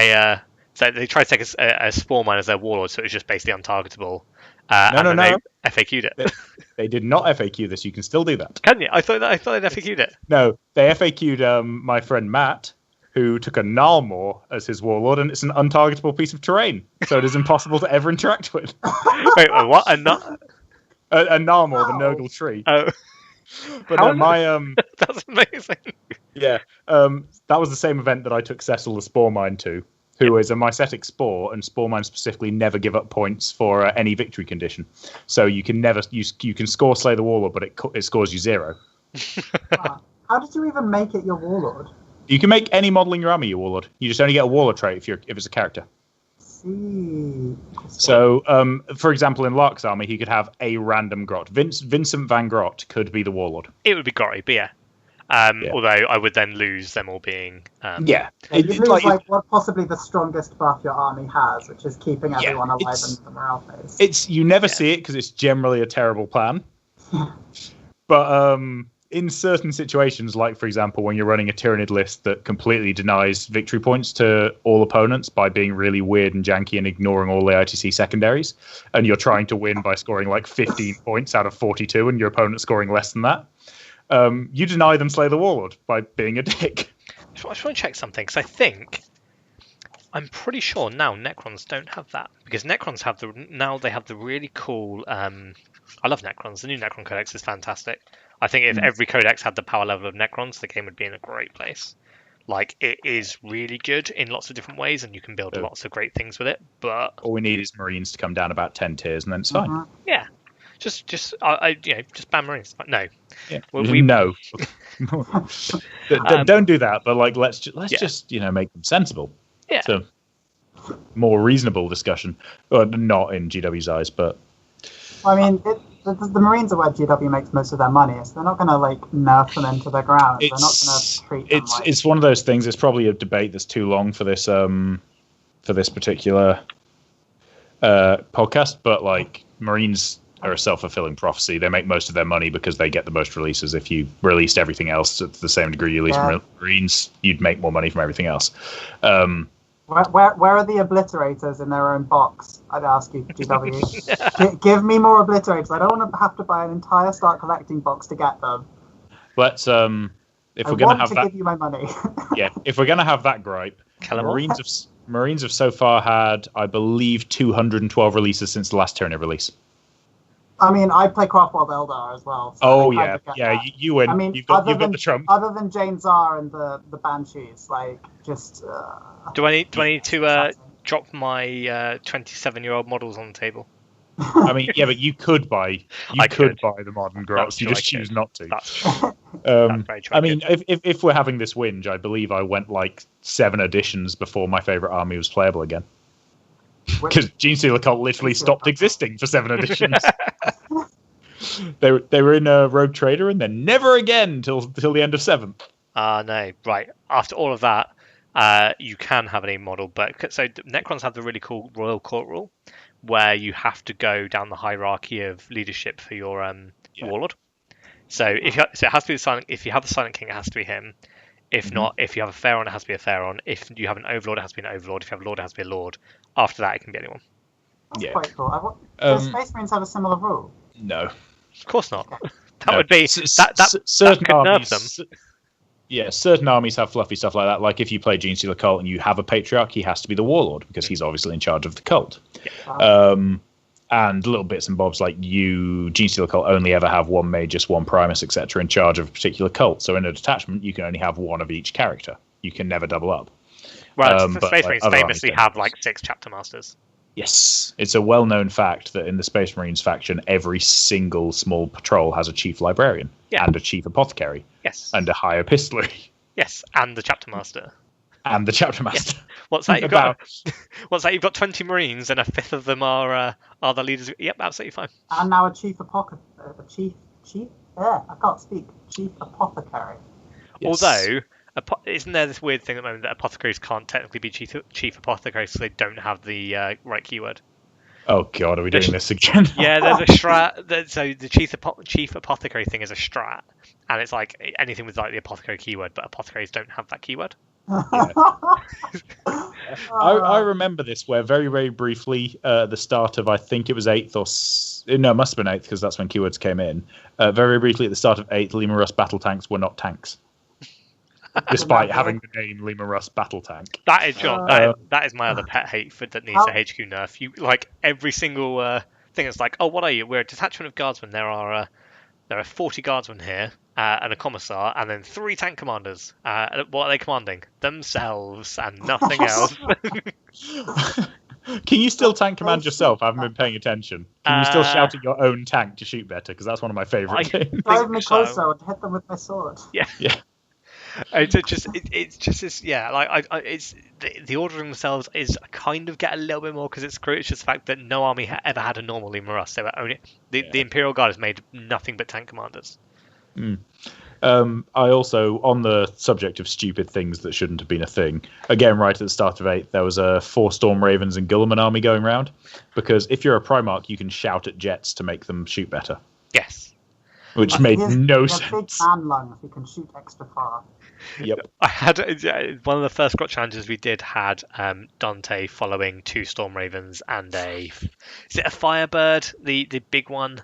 so they tried to take a Spore Mine as their warlord, so it was just basically untargetable. They FAQ'd it. They did not FAQ this. You can still do that. Can you? I thought they'd FAQ'd it. No, they FAQ'd my friend Matt, who took a Gnarlmore as his warlord, and it's an untargetable piece of terrain, so it is impossible to ever interact with. Wait, what? A Gnarlmore, the Nurgle tree. Oh. But That's amazing. Yeah, that was the same event that I took Cecil the Spore Mine to, who is a Mycetic Spore, and Spore Mines specifically never give up points for any victory condition. So you can you can score Slay the Warlord, but it scores you 0. How did you even make it your warlord? You can make any model in your army your warlord. You just only get a warlord trait if it's a character. So, for example, in Lark's army, he could have a random Grot. Vincent Van Grot could be the warlord. It would be Grotty, but yeah. Although I would then lose them all being... You lose what possibly the strongest buff your army has, which is keeping everyone alive in the morale phase. You never see it because it's generally a terrible plan. But in certain situations, like, for example, when you're running a Tyrannid list that completely denies victory points to all opponents by being really weird and janky and ignoring all the ITC secondaries, and you're trying to win by scoring like 15 points out of 42 and your opponent's scoring less than that, you deny them Slay the Warlord by being a dick. I just want to check something, because I'm pretty sure now Necrons don't have that, because Necrons have the really cool... I love Necrons. The new Necron Codex is fantastic. I think if every codex had the power level of Necrons, the game would be in a great place. Like, it is really good in lots of different ways, and you can build lots of great things with it. But all we need is Marines to come down about 10 tiers, and then it's fine. Yeah, just ban Marines. No, yeah. No. Don't do that. But like, let's just make them sensible. Yeah. So more reasonable discussion, not in GW's eyes, but. I mean, the Marines are where GW makes most of their money, so they're not going to nerf them into the ground. They're not going to treat them It's one of those things. It's probably a debate that's too long for this particular podcast. But like, Marines are a self-fulfilling prophecy. They make most of their money because they get the most releases. If you released everything else to the same degree you released Marines, you'd make more money from everything else. Where are the obliterators in their own box? I'd ask you, GW. Give me more obliterators. I don't want to have to buy an entire start collecting box to get them. Let's if we're going to have that, give you my money. Yeah, if we're going to have that gripe, Marines have so far had, I believe, 212 releases since the last Tyranid release. I mean, I play Craftworld Eldar as well. So you win. I mean, you've got the trump. Other than Jane Czar and the Banshees, like just. Do I need to drop my 27-year-old models on the table. I mean, yeah, but you could buy the modern Grots. You just choose not to. That's true. That's very true. I mean, if we're having this whinge, I believe I went like 7 editions before my favorite army was playable again. Because Genestealer Cult literally stopped existing for 7 editions. They were in a Rogue Trader and then never again till the end of 7th. No, right. After all of that, you can have a model, but so Necrons have the really cool Royal Court rule, where you have to go down the hierarchy of leadership for your warlord. So it has to be the silent. If you have the Silent King, it has to be him. If not, if you have a Pharaon, it has to be a Pharaon. If you have an Overlord, it has to be an Overlord. If you have a Lord, it has to be a Lord. After that, it can be anyone. That's quite cool. Does Space Marines have a similar rule? No, of course not. Okay. That would be that certain could nerf armies. them. Yeah, certain armies have fluffy stuff like that. Like if you play Genestealer Cult and you have a Patriarch, he has to be the Warlord because he's obviously in charge of the cult. Yeah. And little bits and bobs like Genestealer Cult only ever have one Magus, one Primus, etc. in charge of a particular cult. So in a detachment, you can only have one of each character. You can never double up. Well, Space Marines famously have like 6 Chapter Masters. Yes, it's a well-known fact that in the Space Marines faction, every single small patrol has a chief librarian and a chief apothecary. Yes. And a high epistolary. Yes, and the Chapter Master. And the Chapter Master. Yes. What's that? What's that? You've got 20 Marines, and a fifth of them are the leaders. Yep, absolutely fine. And now a chief apothecary. Chief? Yeah, I can't speak. Chief apothecary. Yes. Although, isn't there this weird thing at the moment that apothecaries can't technically be chief apothecaries because they don't have the right keyword? Oh God, are we doing this again? Yeah, there's a strat. So the chief apothecary thing is a strat, and it's like anything with like the apothecary keyword, but apothecaries don't have that keyword. Yeah. I remember this where very, very briefly, the start of, I think it was 8th it must have been 8th because that's when keywords came in. Very briefly at the start of 8th, Lima Russ battle tanks were not tanks. Despite having the name Lima Russ battle tank. That is John. That is my other pet hate that needs a HQ nerf. You like every single thing. It's like, oh, what are you? We're a detachment of guardsmen. There are 40 guardsmen here, and a commissar, and then 3 tank commanders. What are they commanding? Themselves and nothing else. Can you still tank command yourself? I haven't been paying attention. Can you still shout at your own tank to shoot better? Because that's one of my favourite things. Drive me closer and hit them with my sword. Yeah. It's just this, like it's the ordering themselves is kind of get a little bit more because it's just the fact that no army ever had a normal Lima Russ. They were only the Imperial Guard has made nothing but tank commanders. I also, on the subject of stupid things that shouldn't have been a thing, again, right at the start of 8th, there was a 4 Storm Ravens and Guilliman army going around because if you're a Primarch, you can shout at jets to make them shoot better. Yes. Which made no sense. Big hand lungs, you can shoot extra far. Yep. I had one of the first Grot challenges we did had Dante following 2 Storm Ravens and is it a Firebird, the big one?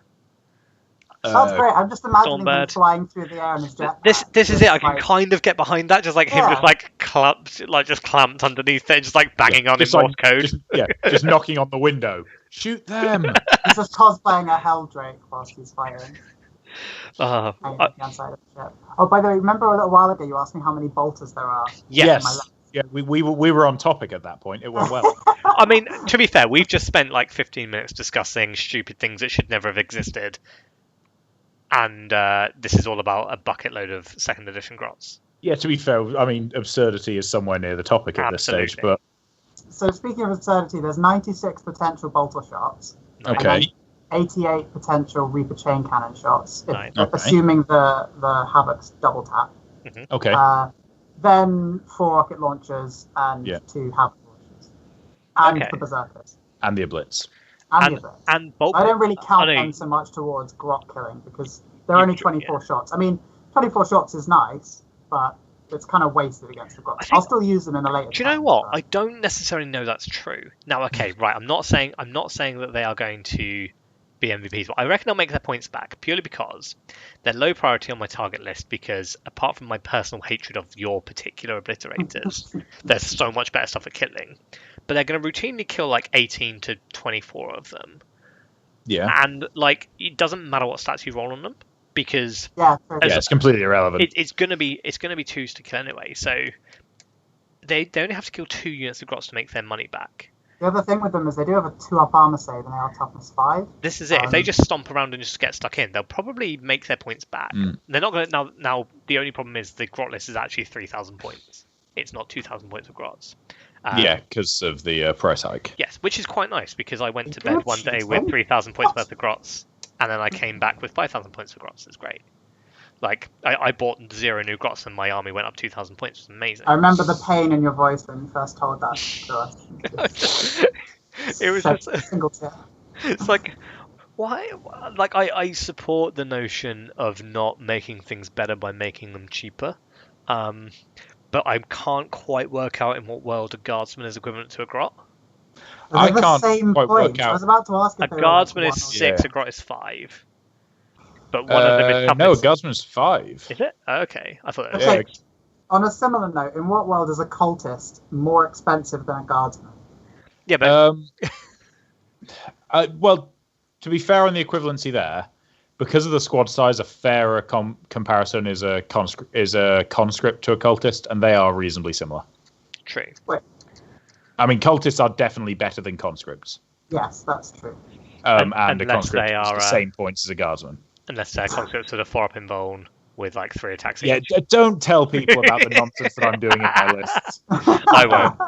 That's great. I'm just imagining him flying through the air in his jetpack. This is it. I can kind of get behind that. Just like him, just clamped underneath it, just like banging on in Morse code. Just knocking on the window. Shoot them. He's just cosplaying a Helldrake whilst he's firing. Oh, by the way, remember a little while ago you asked me how many bolters there are? Yes. Yeah, we were on topic at that point. It went well. I mean, to be fair, we've just spent like 15 minutes discussing stupid things that should never have existed. And this is all about a bucket load of 2nd edition Grots. Yeah, to be fair, I mean, absurdity is somewhere near the topic at this stage. But so speaking of absurdity, there's 96 potential bolter shots. Okay. 88 potential Reaper chain cannon shots, assuming the Havoc's double tap. Mm-hmm. Okay. Then 4 rocket launchers and 2 Havoc launchers. And the Berserkers. And the Oblitz. And bolt. I don't really count them so much towards Grot killing because they're only 24 shots. I mean, 24 shots is nice, but it's kind of wasted against the Grot. I'll still use them in a later. Do you know what? I don't necessarily know that's true. Now, okay, right. I'm not saying that they are going to be MVPs, but I reckon I'll make their points back purely because they're low priority on my target list because apart from my personal hatred of your particular obliterators, there's so much better stuff at killing. But they're going to routinely kill like 18 to 24 of them. Yeah. And like it doesn't matter what stats you roll on them because it's completely irrelevant. It's going to be 2s to kill anyway. So they only have to kill 2 units of Grots to make their money back. The other thing with them is they do have a 2-up armor save and they are toughness 5. This is it. If they just stomp around and just get stuck in, they'll probably make their points back. They're not going to now. The only problem is the Grot list is actually 3,000 points. It's not 2,000 points of Grots. Because of the price hike. Yes, which is quite nice because I went to bed one day with 3,000 points worth of Grots, and then I came back with 5,000 points of Grots. It's great. Like, I bought 0 new Grots and my army went up 2,000 points. It was amazing. I remember the pain in your voice when you first told that to us. It was just... single tear. It's like, why? Like, I support the notion of not making things better by making them cheaper. But I can't quite work out in what world a Guardsman is equivalent to a Grot. I can't quite work out. I was about to ask if a Guardsman is 6, a Grot is 5. But one of them is toughness. No, a Guardsman's 5. Is it? Okay, I thought it was okay. On a similar note, in what world is a cultist more expensive than a Guardsman? Yeah, but... well, to be fair on the equivalency there, because of the squad size, a fairer comparison is a conscript to a cultist, and they are reasonably similar. True. Wait. I mean, cultists are definitely better than conscripts. Yes, that's true. And a conscript is the same points as a guardsman. Unless they're conscripts with a 4-up in bone with like 3 attacks. Yeah, don't tell people about the nonsense that I'm doing in my lists. I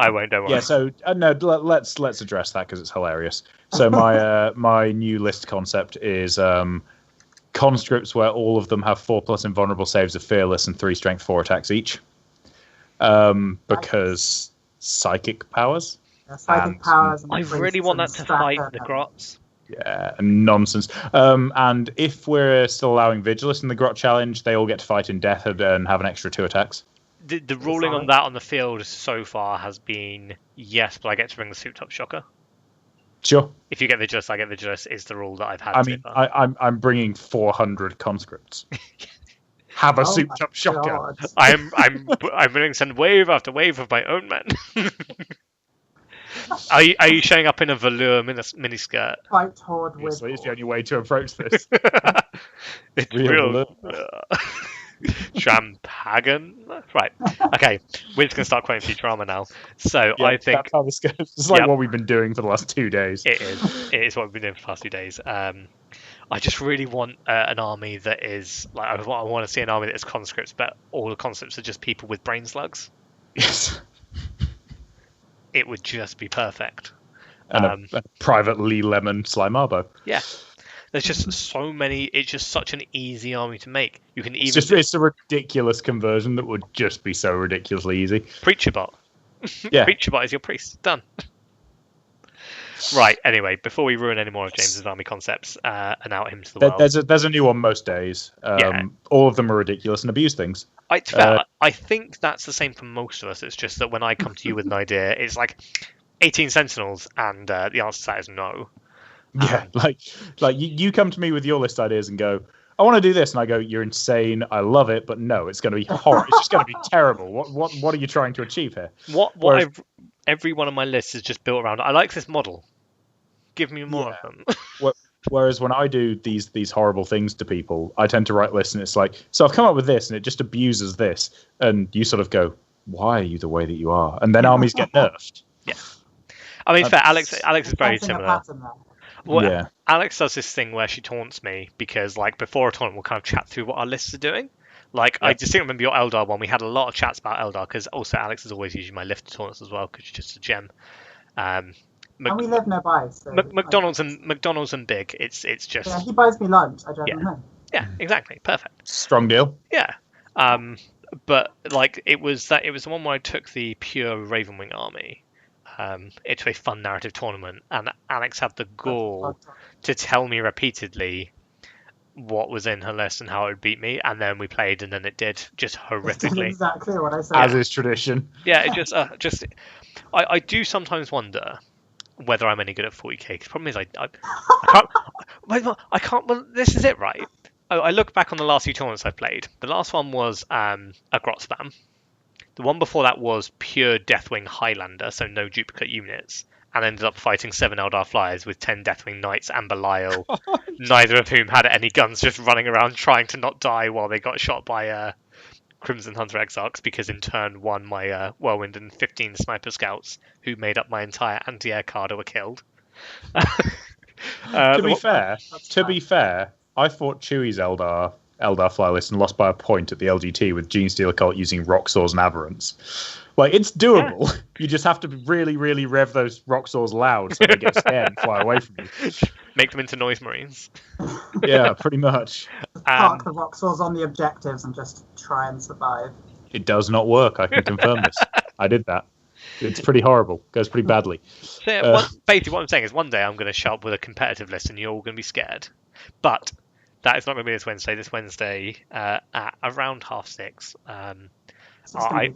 won't. Don't worry. Yeah, so no, let's address that because it's hilarious. So my new list concept is conscripts where all of them have 4+ invulnerable saves of fearless and 3 strength 4 attacks each. Because psychic powers. Yeah, psychic powers. I really want that to fight the Grots. Yeah, nonsense. And if we're still allowing Vigilus in the Grot challenge, they all get to fight in death and have an extra 2 attacks. The ruling on that on the field so far has been yes, but I get to bring the souped up shocker. Sure. If you get Vigilus, I get Vigilus. Is the rule that I've had. I mean, I'm bringing 400 conscripts. Have a souped up shocker. I'm willing to send wave after wave of my own men. Are you showing up in a velour miniskirt? Fight horde with. It's the only way to approach this. It's real. Shampagan. Right. Okay. We're just gonna start quoting Futurama now. So yeah, I think that's how this goes. It's like what we've been doing for the last 2 days. It is. It is what we've been doing for the past 2 days. I just really want an army that is like I want to see an army that is conscripts, but all the conscripts are just people with brain slugs. Yes. It would just be perfect. And a private Lee Lemon Sly Marbo. Yeah. There's just so many. It's just such an easy army to make. You can even. It's a ridiculous conversion that would just be so ridiculously easy. Preacher bot. Yeah. Preacher bot is your priest. Done. Right. Anyway, before we ruin any more of James's army concepts and out him to the world, there's a new one most days. All of them are ridiculous and abuse things. I think that's the same for most of us. It's just that when I come to you with an idea, it's like 18 Sentinels, and the answer to that is no. Yeah, like you come to me with your list ideas and go, I want to do this, and I go, you're insane. I love it, but no, it's going to be horrible. It's just going to be terrible. What are you trying to achieve here? Every one of my lists is just built around. I like this model. Give me more of them. Whereas when I do these horrible things to people, I tend to write lists, and it's like, so I've come up with this, and it just abuses this, and you sort of go, why are you the way that you are? And then armies get nerfed. Yeah, I mean, fair. Alex is very similar. Well, Alex does this thing where she taunts me because, like, before a tournament, we'll kind of chat through what our lists are doing. Like, I distinctly remember your Eldar one. We had a lot of chats about Eldar because also Alex is always using my lift taunts as well because she's just a gem. And we live nearby. So McDonald's and Big. It's just. Yeah, he buys me lunch. I don't know. Yeah, exactly. Perfect. Strong deal. Yeah. But like it was the one where I took the pure Ravenwing army. Into a fun narrative tournament, and Alex had the gall to tell me repeatedly what was in her list and how it would beat me, and then we played, and then it did just horrifically. Exactly what I said. As is tradition. Yeah, it just I do sometimes wonder whether I'm any good at 40k. The problem is I can't. Well, this is it, right? I look back on the last few tournaments I've played. The last one was a Grot spam. The one before that was pure Deathwing Highlander, so no duplicate units, and ended up fighting 7 Eldar Flyers with 10 Deathwing Knights and Belial, neither of whom had any guns, just running around trying to not die while they got shot by Crimson Hunter Exarchs because in turn 1 my Whirlwind and 15 Sniper Scouts who made up my entire anti-air card were killed. To be fair, I fought Chewie's Eldar fly list and lost by a point at the LGT with Genestealer Cult using Rock Saws and Aberrants. Like, it's doable. Yeah. You just have to really, really rev those Rock Saws loud so they get scared and fly away from you. Make them into noise marines. Yeah, pretty much. Park the Rock Saws on the objectives and just try and survive. It does not work, I can confirm this. I did that. It's pretty horrible. Goes pretty badly. So, basically, what I'm saying is one day I'm going to show up with a competitive list and you're all going to be scared. But that is not going to be this Wednesday. This Wednesday at around 6:30. I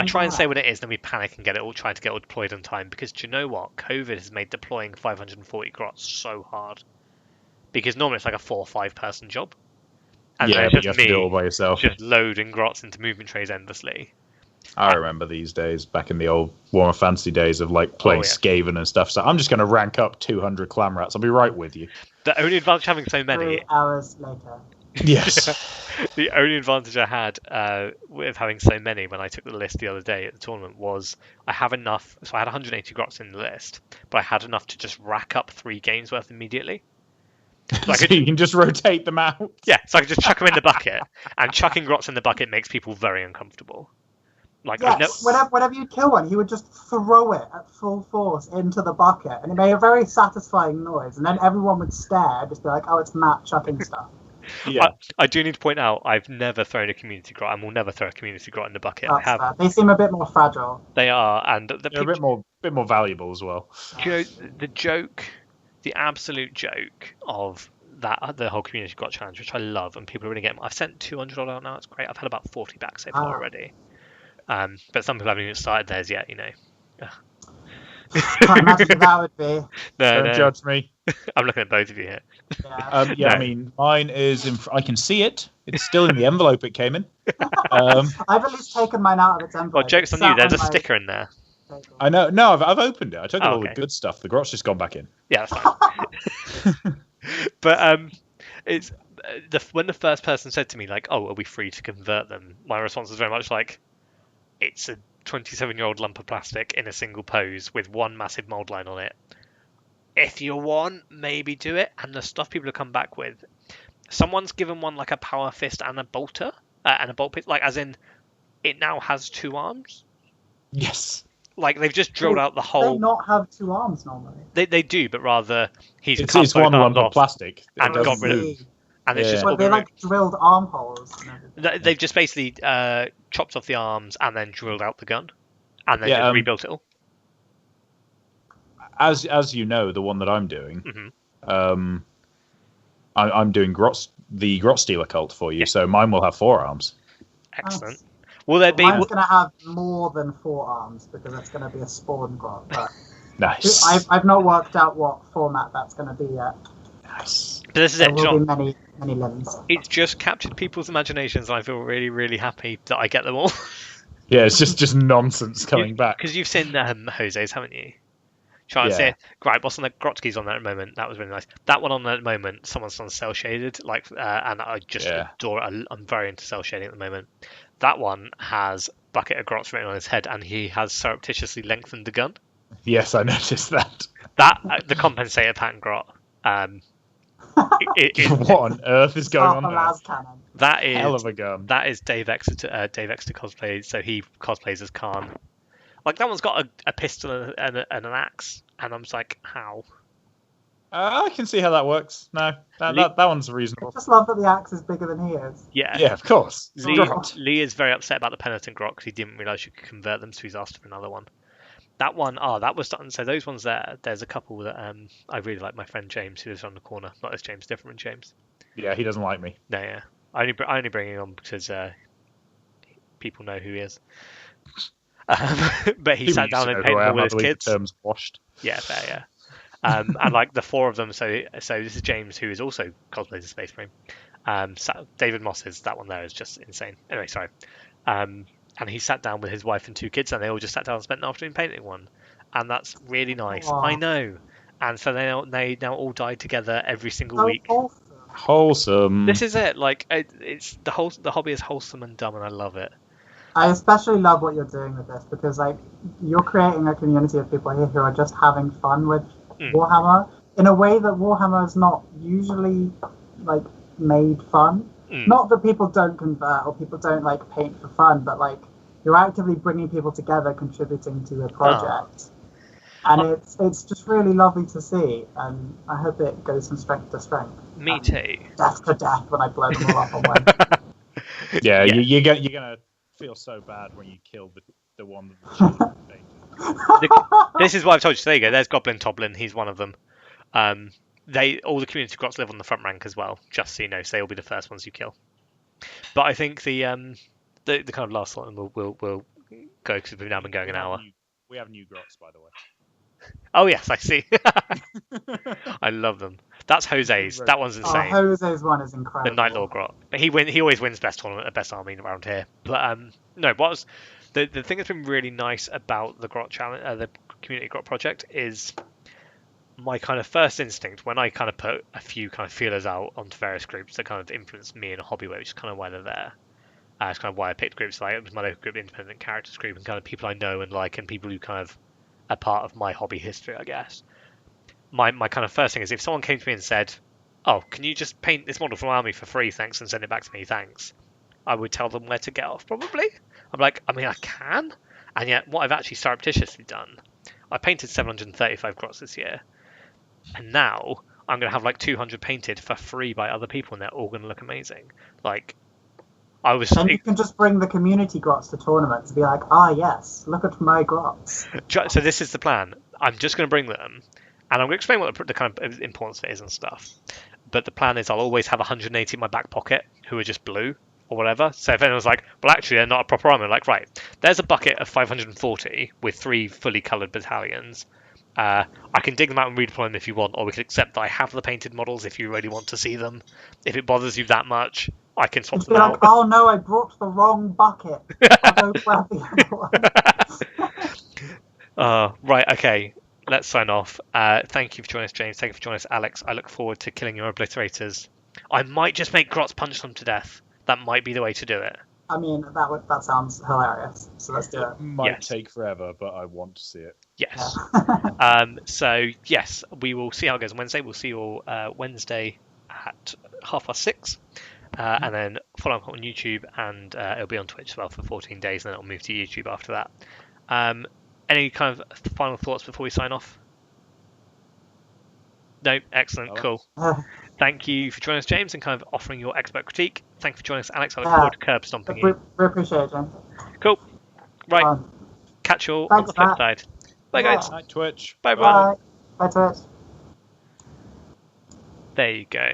try and say what it is, then we panic and try to get it all deployed on time. Because do you know what? COVID has made deploying 540 grots so hard. Because normally it's like a 4 or 5 person job. And yeah, but you have to do it all by yourself. Just loading grots into movement trays endlessly. I remember these days, back in the old Warhammer Fantasy days of like playing Skaven and stuff. So I'm just going to rank up 200 clam rats. I'll be right with you. The only advantage having so many. 3 hours later. Yes. The only advantage I had with having so many when I took the list the other day at the tournament was I have enough. So I had 180 grots in the list, but I had enough to just rack up 3 games worth immediately. So you can just rotate them out. Yeah, so I could just chuck them in the bucket, and chucking grots in the bucket makes people very uncomfortable. Like, yes, whenever you kill one, he would just throw it at full force into the bucket, and it made a very satisfying noise. And then everyone would stare, just be like, "Oh, it's Matt chucking stuff." Yeah, I do need to point out I've never thrown a community grot, and will never throw a community grot in the bucket. They seem a bit more fragile. They are, and they're a bit more valuable as well. Do you know the joke, the absolute joke of the whole community grot challenge, which I love, and people are really getting. I've sent 200 out now. It's great. I've had about 40 back so far already. But some people haven't even started theirs yet, you know. Can't imagine what that would be. Don't judge me. I'm looking at both of you here. Yeah, I mean, mine is. I can see it. It's still in the envelope it came in. I've at least taken mine out of its envelope. Well, joke's on you. There's a sticker in there. I know. No, I've opened it. I took all the good stuff. The grot's just gone back in. Yeah, that's fine. But it's when the first person said to me like, "Oh, are we free to convert them?" My response was very much like, "It's a 27-year-old lump of plastic in a single pose with one massive mold line on it. If you want, maybe do it." And the stuff people have come back with, someone's given one like a power fist and a bolter and a bolt pit, like as in it now has 2 arms. Yes. Like they've just drilled out the whole. They not have 2 arms normally. They do, but rather it's one lump of plastic and got rid of. And it's just they're like drilled armholes. They've just basically chopped off the arms and then drilled out the gun, and then just rebuilt it all. As you know, the one that I'm doing, I'm doing the Grot Stealer cult for you, so mine will have 4 arms. Excellent. Nice. Will there be? Mine's going to have more than 4 arms because it's going to be a spawn grot. But nice. I've not worked out what format that's going to be yet. Nice. But this is it, John. There will be many limbs. It's just captured people's imaginations, and I feel really, really happy that I get them all. Yeah, it's just nonsense coming back. Because you've seen Jose's, haven't you? Try and see it. Right, what's on the Grotskis on there at the moment? That was really nice. That one on there at the moment, someone's on cell shaded, and I just adore it. I'm very into cell shading at the moment. That one has bucket of grots written on his head, and he has surreptitiously lengthened the gun. Yes, I noticed that. The compensator pattern grot. What on earth is going on there? That is hell of a gun. That is Dave Exeter cosplay. So he cosplays as Khan. Like that one's got a pistol and an axe, and I'm just like, how? I can see how that works. No, that one's reasonable. I just love that the axe is bigger than he is. Yeah, of course. Lee is very upset about the penitent grot because he didn't realise you could convert them, so he's asked for another one. That one, that was done. So those ones there's a couple that I really like. My friend James, who lives on the corner. Not this James, different James. Yeah, he doesn't like me. No, yeah. I only bring him on because people know who he is. But he sat down and painted them with his kids. The term's washed. Yeah, fair, yeah. And like the 4 of them. So this is James, who is also cosplays as Space Marine. David Moss's that one there is just insane. Anyway, sorry. And he sat down with his wife and 2 kids, and they all just sat down and spent an afternoon painting one, and that's really nice. Aww. I know. And so they now all die together every single week. Awesome. Wholesome. This is it. Like it's the hobby is wholesome and dumb, and I love it. I especially love what you're doing with this because like you're creating a community of people here who are just having fun with Warhammer in a way that Warhammer is not usually like made fun. Not that people don't convert or people don't like paint for fun, but like you're actively bringing people together, contributing to a project. And it's just really lovely to see, and I hope it goes from strength to strength. Me too. Death to death when I blow them all up on one. Yeah. You're gonna feel so bad when you kill the one that This is what I've told you. So there you go. There's Goblin Toblin. He's one of them. All the community grots live on the front rank as well. Just so you know, so they'll be the first ones you kill. But I think the kind of last one we'll go because we've now been going an hour. We have new grots, by the way. Oh yes, I see. I love them. That's Jose's. That one's insane. Oh, Jose's one is incredible. The Night Lord Grot. But he always wins best tournament, best army around here. But no, the thing that's been really nice about the Grot challenge, the community Grot project, is my kind of first instinct when I kind of put a few kind of feelers out onto various groups that kind of influenced me in a hobby way, which is kind of why they're there. It's kind of why I picked groups like it was my local group, independent characters group, and kind of people I know and like, and people who kind of are part of my hobby history, I guess. My kind of first thing is if someone came to me and said, "Oh, can you just paint this model from Army for free, thanks, and send it back to me, thanks," I would tell them where to get off. Probably, I'm like, I mean, I can, and yet what I've actually surreptitiously done, I painted 735 grots this year, and now I'm gonna have like 200 painted for free by other people, and they're all gonna look amazing. Like. And you can just bring the community grots to tournaments and be like, yes, look at my grots. So this is the plan. I'm just going to bring them, and I'm going to explain what the kind of importance of it is and stuff. But the plan is I'll always have 180 in my back pocket who are just blue or whatever. So if anyone's like, well, actually, they're not a proper army, like, right, there's a bucket of 540 with 3 fully coloured battalions. I can dig them out and redeploy them if you want, or we can accept that I have the painted models if you really want to see them. If it bothers you that much, I can swap them out. Like, oh no, I brought the wrong bucket. I'll go grab the other one. Right, okay. Let's sign off. Thank you for joining us, James. Thank you for joining us, Alex. I look forward to killing your obliterators. I might just make Grots punch them to death. That might be the way to do it. I mean, that sounds hilarious. So let's do it. Might take forever, but I want to see it. Yes. So yes, we will see how it goes on Wednesday. We'll see you all Wednesday at 6:30. And then follow up on YouTube, and it'll be on Twitch as well for 14 days, and then it'll move to YouTube after that. Any kind of final thoughts before we sign off? No? Excellent. Cool. Thank you for joining us, James, and kind of offering your expert critique. Thank you for joining us, Alex. I look forward to curb stomping you. We appreciate it, James. Cool. Right. Catch you all on the flip side. Bye, guys. Bye, Twitch. Bye, bye. Bye, Twitch. There you go.